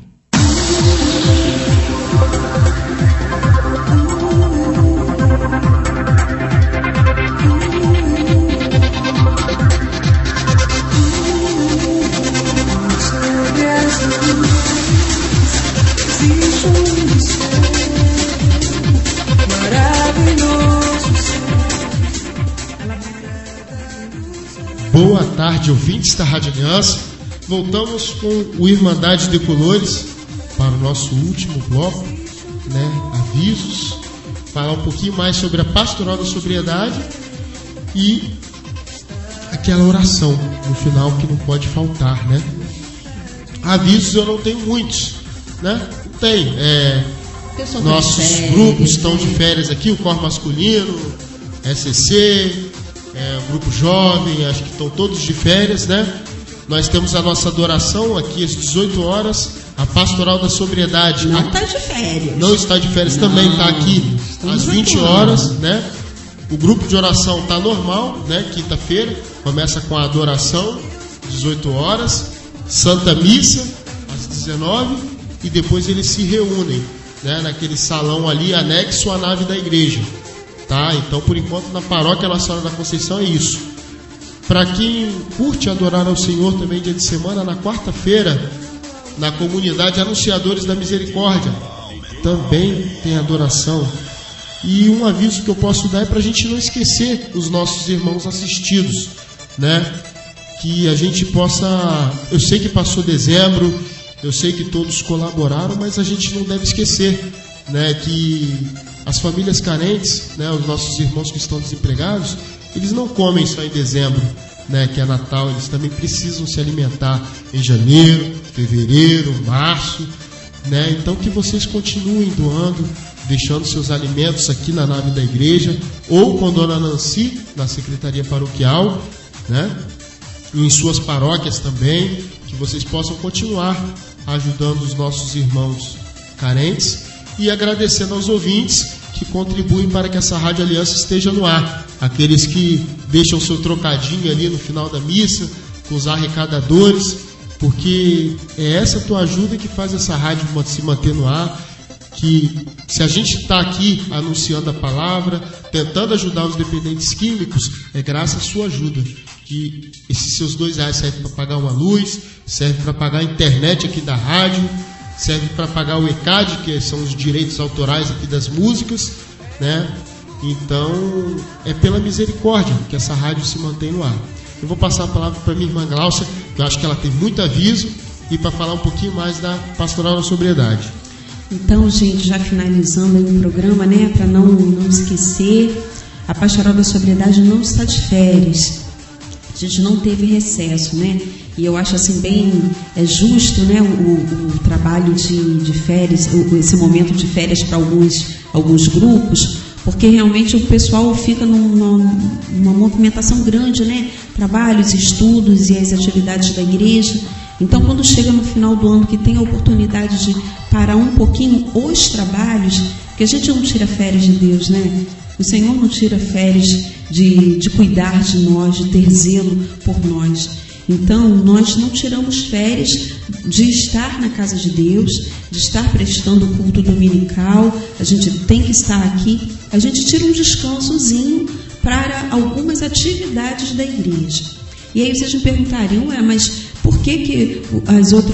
Boa tarde, ouvintes da Rádio Aliança. Voltamos com o Irmandade de Colores para o nosso último bloco, né? Avisos, falar um pouquinho mais sobre a Pastoral da Sobriedade e aquela oração no final que não pode faltar, né? Avisos eu não tenho muitos, né? Não tem. Nossos grupos estão de férias aqui, o Cor Masculino, SCC, o Grupo Jovem, acho que estão todos de férias, né? Nós temos a nossa adoração aqui às 18 horas, a Pastoral da Sobriedade. Não está de férias. Não está de férias, não, também está aqui às 20 horas, né? O grupo de oração está normal, né? Quinta-feira, começa com a adoração, 18 horas, Santa Missa, às 19, e depois eles se reúnem, né? Naquele salão ali, anexo à nave da igreja. Tá? Então, por enquanto, na paróquia Nossa Senhora da Conceição é isso. Para quem curte adorar ao Senhor também dia de semana, na quarta-feira, na comunidade Anunciadores da Misericórdia, também tem adoração. E um aviso que eu posso dar é para a gente não esquecer os nossos irmãos assistidos, né? Que a gente possa... Eu sei que passou dezembro, eu sei que todos colaboraram, mas a gente não deve esquecer, né? Que as famílias carentes, né, os nossos irmãos que estão desempregados, eles não comem só em dezembro, né, que é Natal, eles também precisam se alimentar em janeiro, fevereiro, março, né? Então que vocês continuem doando, deixando seus alimentos aqui na nave da igreja ou com Dona Nancy na secretaria paroquial, né? E em suas paróquias também, que vocês possam continuar ajudando os nossos irmãos carentes. E agradecendo aos ouvintes que contribuem para que essa Rádio Aliança esteja no ar. Aqueles que deixam seu trocadinho ali no final da missa, com os arrecadadores, porque é essa tua ajuda que faz essa rádio se manter no ar. Que se a gente está aqui anunciando a palavra, tentando ajudar os dependentes químicos, é graças à sua ajuda. Que esses seus R$2 servem para pagar uma luz, serve para pagar a internet aqui da rádio, serve para pagar o ECAD, que são os direitos autorais aqui das músicas, né? Então, é pela misericórdia que essa rádio se mantém no ar. Eu vou passar a palavra para minha irmã Glaucia, que eu acho que ela tem muito aviso, e para falar um pouquinho mais da Pastoral da Sobriedade. Então, gente, já finalizando aí o programa, né? Para não esquecer, a Pastoral da Sobriedade não está de férias. A gente não teve recesso, né? E eu acho assim bem justo, né, o trabalho de férias, esse momento de férias para alguns grupos, porque realmente o pessoal fica numa movimentação grande, né? Trabalhos, estudos e as atividades da igreja. Então, quando chega no final do ano, que tem a oportunidade de parar um pouquinho os trabalhos, que a gente não tira férias de Deus, né? O Senhor não tira férias de cuidar de nós, de ter zelo por nós. Então, nós não tiramos férias de estar na casa de Deus, de estar prestando o culto dominical. A gente tem que estar aqui. A gente tira um descansozinho para algumas atividades da igreja. E aí vocês me perguntariam, mas por que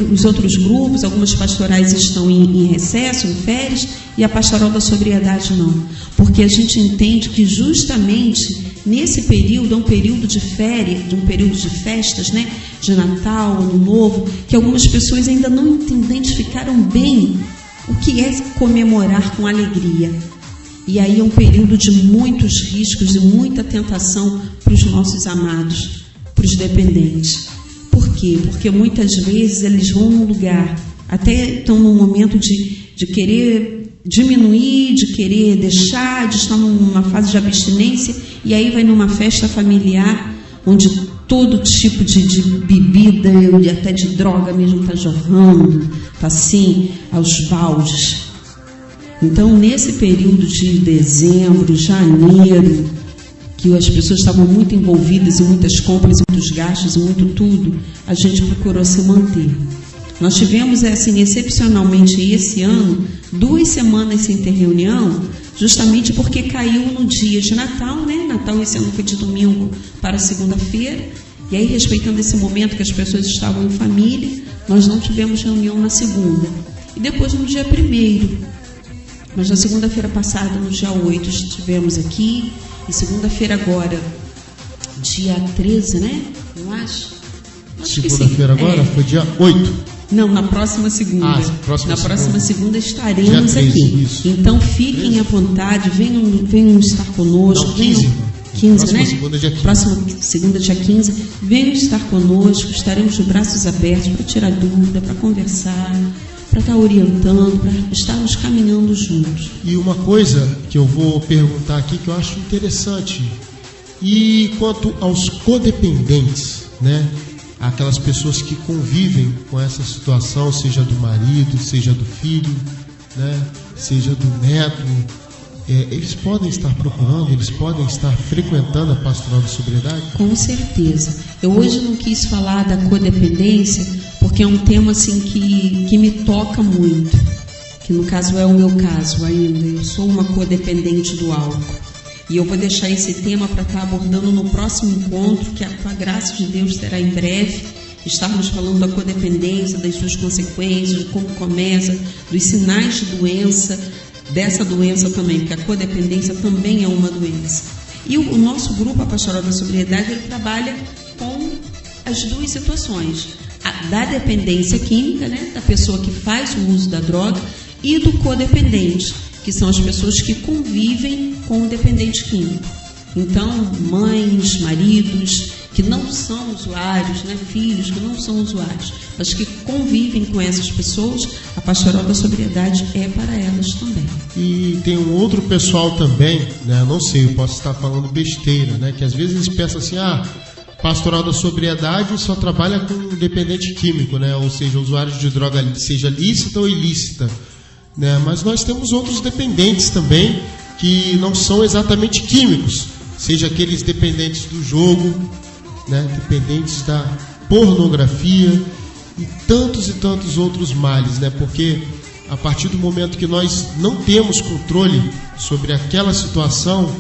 os outros grupos, algumas pastorais estão em recesso, em férias, e a pastoral da sobriedade não? Porque a gente entende que justamente nesse período, é um período de férias, um período de festas, né? De Natal, Ano Novo, que algumas pessoas ainda não identificaram bem o que é comemorar com alegria. E aí é um período de muitos riscos e muita tentação para os nossos amados, para os dependentes. Por quê? Porque muitas vezes eles vão num lugar, até estão num momento de querer diminuir, de querer deixar, de estar numa fase de abstinência, e aí vai numa festa familiar, onde todo tipo de bebida e até de droga mesmo está jorrando, está assim, aos baldes. Então, nesse período de dezembro, janeiro, que as pessoas estavam muito envolvidas em muitas compras, muitos gastos, muito tudo, a gente procurou se manter. Nós tivemos, assim, excepcionalmente esse ano, 2 semanas sem ter reunião, justamente porque caiu no dia de Natal, né? Natal esse ano foi de domingo para segunda-feira, e aí, respeitando esse momento que as pessoas estavam em família, nós não tivemos reunião na segunda. E depois no dia 1º. Mas na segunda-feira passada, no dia 8, estivemos aqui. E segunda-feira agora, dia 13, né? Eu acho segunda-feira agora? Foi dia 8. Não, na próxima segunda. Na próxima segunda estaremos 13, aqui. Isso. Então fiquem 13. À vontade, venham estar conosco. Não, 15. 15, próxima, né? Segunda, dia 15. Próxima segunda, dia 15. Venham estar conosco, estaremos de braços abertos para tirar dúvida, para conversar, para estar orientando, para estarmos caminhando juntos. E uma coisa que eu vou perguntar aqui que eu acho interessante, e quanto aos codependentes, né? Aquelas pessoas que convivem com essa situação, seja do marido, seja do filho, né? Seja do neto, eles podem estar procurando, eles podem estar frequentando a pastoral da sobriedade? Com certeza. Eu hoje não quis falar da codependência, porque é um tema assim que me toca muito, que no caso é o meu caso ainda. Eu sou uma codependente do álcool. E eu vou deixar esse tema para estar abordando no próximo encontro, que com a graça de Deus será em breve. Estarmos falando da codependência, das suas consequências, de como começa, dos sinais de doença, dessa doença também, porque a codependência também é uma doença. E o nosso grupo, a Pastoral da Sobriedade, ele trabalha com as duas situações. A da dependência química, né, da pessoa que faz o uso da droga, e do codependente, que são as pessoas que convivem com o dependente químico. Então, mães, maridos que não são usuários, né, filhos que não são usuários, mas que convivem com essas pessoas, a Pastoral da Sobriedade é para elas também. E tem um outro pessoal também, né, não sei, eu posso estar falando besteira, né, que às vezes eles pensam assim, Pastoral da Sobriedade só trabalha com dependente químico, né, ou seja, usuários de droga, seja lícita ou ilícita. Né, mas nós temos outros dependentes também que não são exatamente químicos, seja aqueles dependentes do jogo, né, dependentes da pornografia e tantos outros males, né, porque a partir do momento que nós não temos controle sobre aquela situação,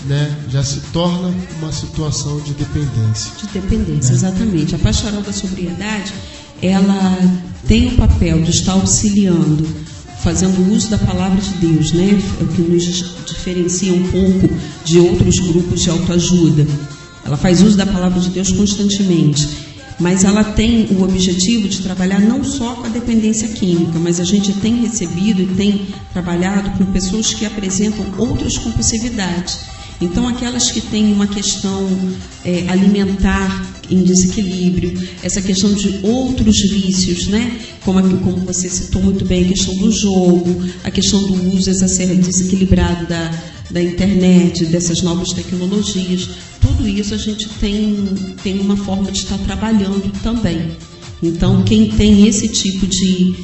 né, já se torna uma situação de dependência. De dependência, exatamente. A Pastoral da Sobriedade, ela tem o papel de estar auxiliando, fazendo uso da palavra de Deus, né? É o que nos diferencia um pouco de outros grupos de autoajuda. Ela faz uso da palavra de Deus constantemente, mas ela tem o objetivo de trabalhar não só com a dependência química, mas a gente tem recebido e tem trabalhado com pessoas que apresentam outras compulsividades. Então, aquelas que têm uma questão alimentar, em desequilíbrio, essa questão de outros vícios, né? Como você citou muito bem, a questão do jogo, a questão do uso desequilibrado da internet, dessas novas tecnologias, tudo isso a gente tem uma forma de estar trabalhando também. Então, quem tem esse tipo de...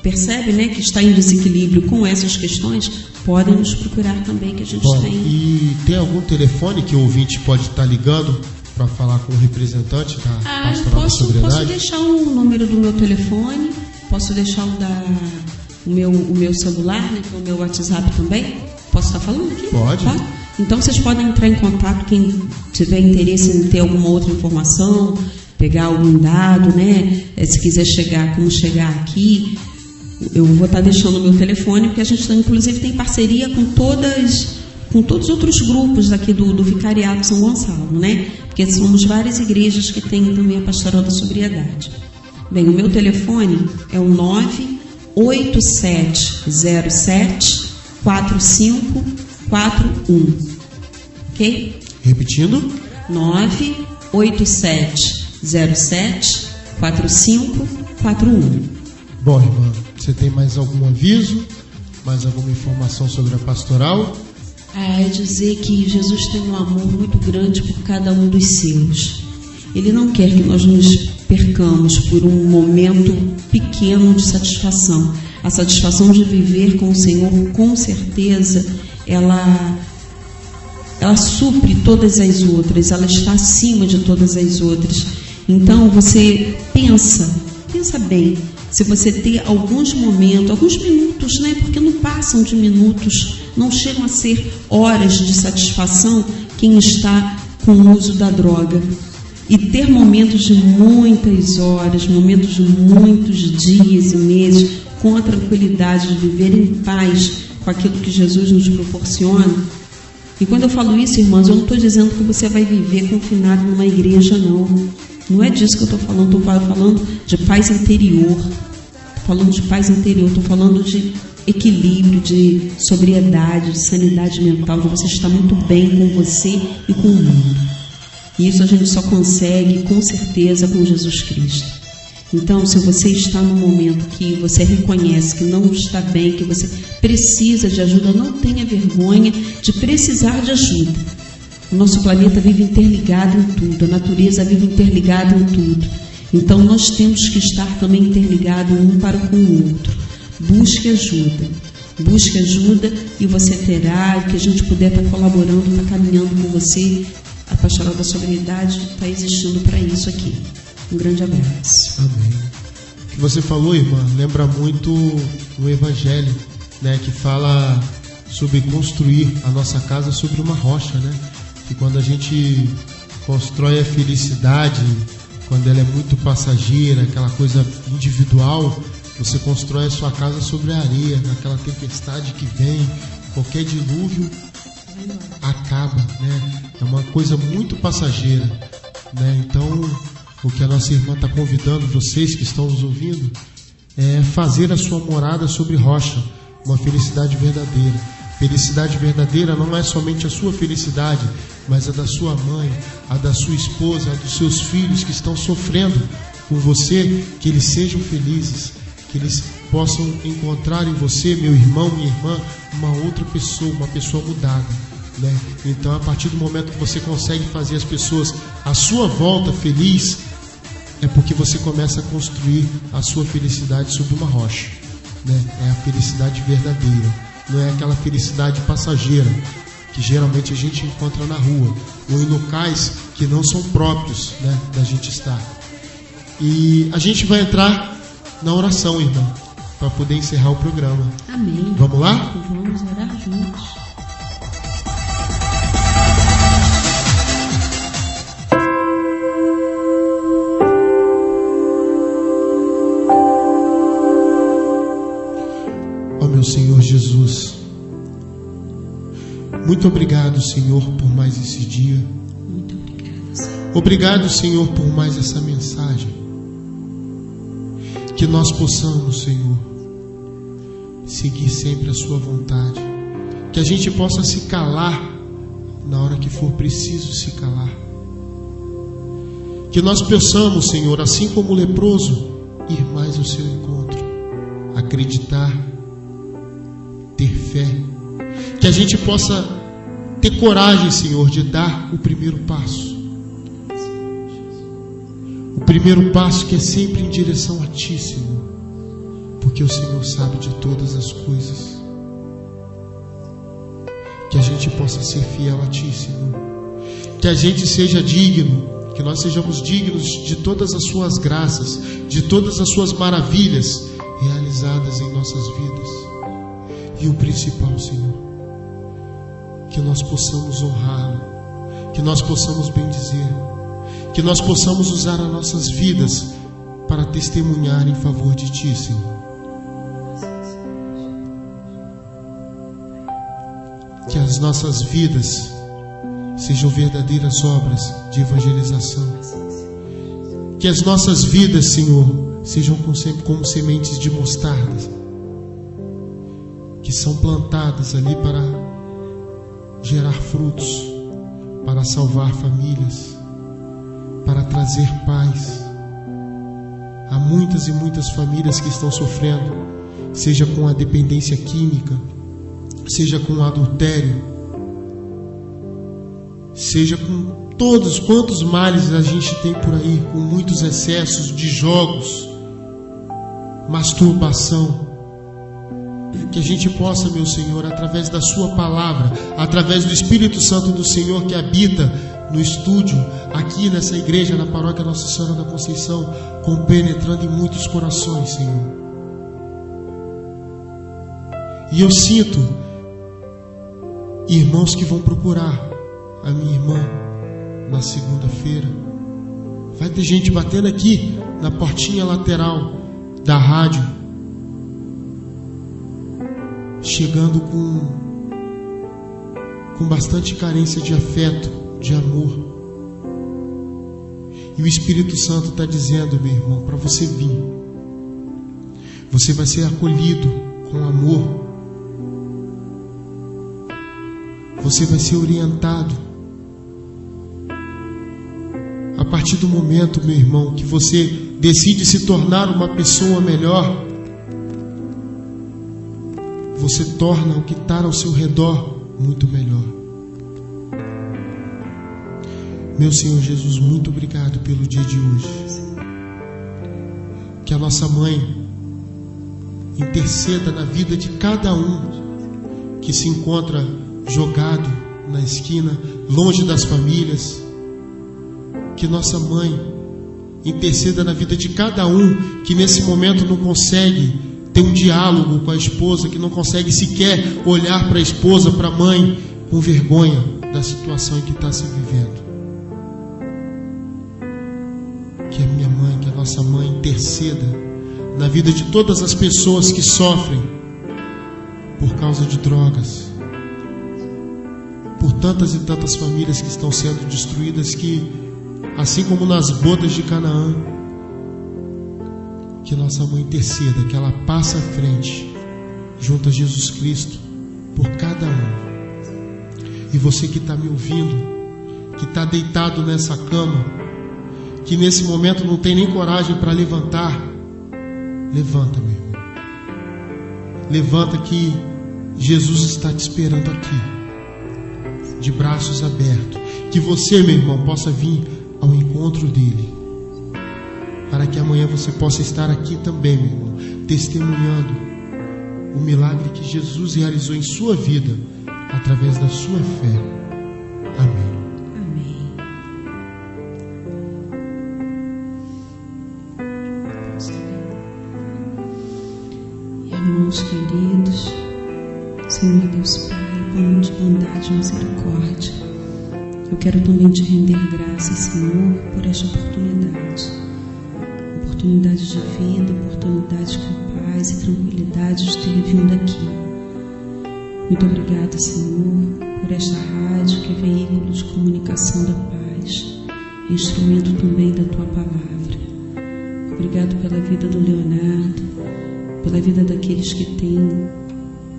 percebe, né, que está em desequilíbrio com essas questões, podem nos procurar também, que a gente tem. E tem algum telefone que o ouvinte pode estar ligando para falar com o representante da Pastoral da Sobriedade? Posso deixar o número do meu telefone, posso deixar o meu celular, né, que é o meu WhatsApp também. Posso estar falando aqui? Pode. Tá? Então, vocês podem entrar em contato, quem tiver interesse em ter alguma outra informação, pegar algum dado, né? Se quiser como chegar aqui, eu vou estar deixando o meu telefone, porque a gente inclusive tem parceria com todos os outros grupos aqui do Vicariado São Gonçalo, né? Porque somos várias igrejas que têm também a Pastoral da Sobriedade. Bem, o meu telefone é o 98707 4541. Ok? Repetindo? 98707 4541. Bom, irmã, você tem mais algum aviso? Mais alguma informação sobre a pastoral? É dizer que Jesus tem um amor muito grande por cada um dos seus. Ele não quer que nós nos percamos por um momento pequeno de satisfação. A satisfação de viver com o Senhor, com certeza, ela supre todas as outras, ela está acima de todas as outras. Então você pensa bem, se você ter alguns minutos, né? Porque não passam de minutos, não chegam a ser horas de satisfação quem está com o uso da droga. E ter momentos de muitas horas, momentos de muitos dias e meses, com a tranquilidade de viver em paz com aquilo que Jesus nos proporciona. E quando eu falo isso, irmãos, eu não estou dizendo que você vai viver confinado numa igreja, não. Não é disso que eu estou falando. Estou falando de paz interior. Estou falando de paz interior. Estou falando de equilíbrio, de sobriedade, de sanidade mental, de você estar muito bem com você e com o mundo. E isso a gente só consegue, com certeza, com Jesus Cristo. Então, se você está num momento que você reconhece que não está bem, que você precisa de ajuda, não tenha vergonha de precisar de ajuda. O nosso planeta vive interligado em tudo, a natureza vive interligada em tudo. Então, nós temos que estar também interligados um para com o outro. Busque ajuda. Busque ajuda e você terá, o que a gente puder estar colaborando, estar caminhando com você. A Pastoral da Sobriedade está existindo para isso aqui. Um grande abraço. Amém. O que você falou, irmã, lembra muito o Evangelho, né, que fala sobre construir a nossa casa sobre uma rocha, né? Que quando a gente constrói a felicidade, quando ela é muito passageira, aquela coisa individual, você constrói a sua casa sobre a areia, naquela tempestade que vem, qualquer dilúvio acaba, né? É uma coisa muito passageira, né? Então, o que a nossa irmã está convidando vocês que estão nos ouvindo é fazer a sua morada sobre rocha, uma felicidade verdadeira. Felicidade verdadeira não é somente a sua felicidade, mas a da sua mãe, a da sua esposa, a dos seus filhos que estão sofrendo com você, que eles sejam felizes, que eles possam encontrar em você, meu irmão, minha irmã, uma outra pessoa, uma pessoa mudada, né? Então, a partir do momento que você consegue fazer as pessoas à sua volta feliz, é porque você começa a construir a sua felicidade sobre uma rocha, né? É a felicidade verdadeira, não é aquela felicidade passageira que geralmente a gente encontra na rua ou em locais que não são próprios, né, da gente estar. E a gente vai entrar na oração, irmã, para poder encerrar o programa. Amém. Vamos lá? Vamos orar juntos. Senhor Jesus, muito obrigado, Senhor, por mais esse dia. Muito obrigado, Senhor. Obrigado, Senhor, por mais essa mensagem. Que nós possamos, Senhor, seguir sempre a sua vontade. Que a gente possa se calar na hora que for preciso se calar. Que nós possamos, Senhor, assim como o leproso, ir mais ao seu encontro, acreditar, ter fé. Que a gente possa ter coragem, Senhor, de dar o primeiro passo. O primeiro passo que é sempre em direção a Ti, Senhor, porque o Senhor sabe de todas as coisas. Que a gente possa ser fiel a Ti, Senhor. Que a gente seja digno, que nós sejamos dignos de todas as Suas graças, de todas as Suas maravilhas realizadas em nossas vidas. E o principal, Senhor, que nós possamos honrá-lo, que nós possamos bendizer, que nós possamos usar as nossas vidas para testemunhar em favor de Ti, Senhor. Que as nossas vidas sejam verdadeiras obras de evangelização. Que as nossas vidas, Senhor, sejam como sementes de mostarda, que são plantadas ali para gerar frutos, para salvar famílias, para trazer paz. Há muitas e muitas famílias que estão sofrendo, seja com a dependência química, seja com o adultério, seja com todos quantos males a gente tem por aí, com muitos excessos de jogos, masturbação. Que a gente possa, meu Senhor, através da Sua palavra, através do Espírito Santo do Senhor que habita no estúdio, aqui nessa igreja, na paróquia Nossa Senhora da Conceição, compenetrando em muitos corações, Senhor. E eu sinto irmãos que vão procurar a minha irmã na segunda-feira. Vai ter gente batendo aqui na portinha lateral da rádio, chegando com bastante carência de afeto, de amor. E o Espírito Santo está dizendo, meu irmão, para você vir. Você vai ser acolhido com amor. Você vai ser orientado. A partir do momento, meu irmão, que você decide se tornar uma pessoa melhor, você torna o que está ao seu redor muito melhor. Meu Senhor Jesus, muito obrigado pelo dia de hoje. Que a nossa mãe interceda na vida de cada um que se encontra jogado na esquina, longe das famílias. Que nossa mãe interceda na vida de cada um que nesse momento não consegue ter um diálogo com a esposa, que não consegue sequer olhar para a esposa, para a mãe, com vergonha da situação em que está se vivendo. Que a minha mãe, que a nossa mãe interceda na vida de todas as pessoas que sofrem por causa de drogas, por tantas e tantas famílias que estão sendo destruídas, que assim como nas bodas de Canaã, que nossa mãe interceda, que ela passe à frente junto a Jesus Cristo por cada um. E você que está me ouvindo, que está deitado nessa cama, que nesse momento não tem nem coragem para levantar, levanta, meu irmão. Levanta, que Jesus está te esperando aqui, de braços abertos. Que você, meu irmão, possa vir ao encontro dele, para que amanhã você possa estar aqui também, meu irmão, testemunhando o milagre que Jesus realizou em sua vida, através da sua fé. Amém. Irmãos queridos, Senhor Deus Pai, plano de bondade e misericórdia, eu quero também te render graças, Senhor, por esta oportunidade de vida, oportunidade com paz e tranquilidade de ter vindo aqui. Muito obrigada, Senhor, por esta rádio que é veículo de comunicação da paz, instrumento também da Tua palavra. Obrigado pela vida do Leonardo, pela vida daqueles que têm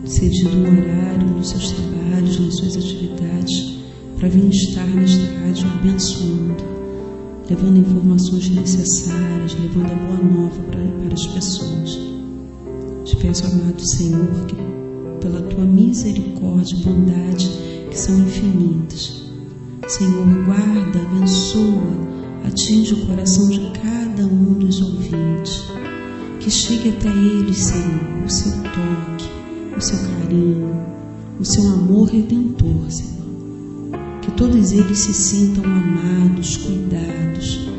cedido um horário nos seus trabalhos, nas suas atividades, para vir estar nesta rádio abençoando. levando informações necessárias, levando a boa nova para as pessoas. Te peço, amado Senhor, que pela tua misericórdia e bondade, que são infinitas, Senhor, guarda, abençoa, atinge o coração de cada um dos ouvintes, que chegue até eles, Senhor, o seu toque, o seu carinho, o seu amor redentor, Senhor. Que todos eles se sintam amados, cuidados,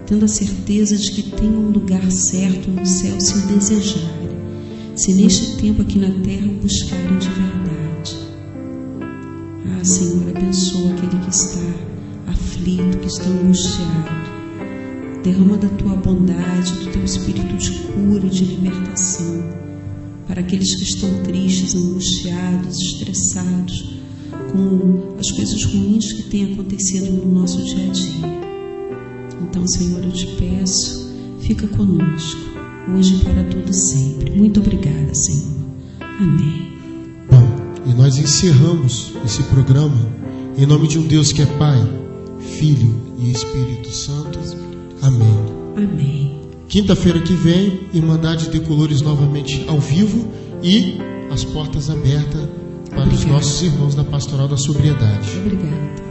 tendo a certeza de que têm um lugar certo no céu se o desejarem, se neste tempo aqui na terra o buscarem de verdade. Ah, Senhor, abençoa aquele que está aflito, que está angustiado. Derrama da tua bondade, do teu espírito de cura e de libertação para aqueles que estão tristes, angustiados, estressados com as coisas ruins que têm acontecido no nosso dia a dia. Então, Senhor, eu te peço, fica conosco, hoje e para todo sempre. Muito obrigada, Senhor. Amém. Bom, e nós encerramos esse programa em nome de um Deus que é Pai, Filho e Espírito Santo. Amém. Amém. Quinta-feira que vem, Irmandade de Colores novamente ao vivo e as portas abertas para os nossos irmãos da Pastoral da Sobriedade. Obrigada.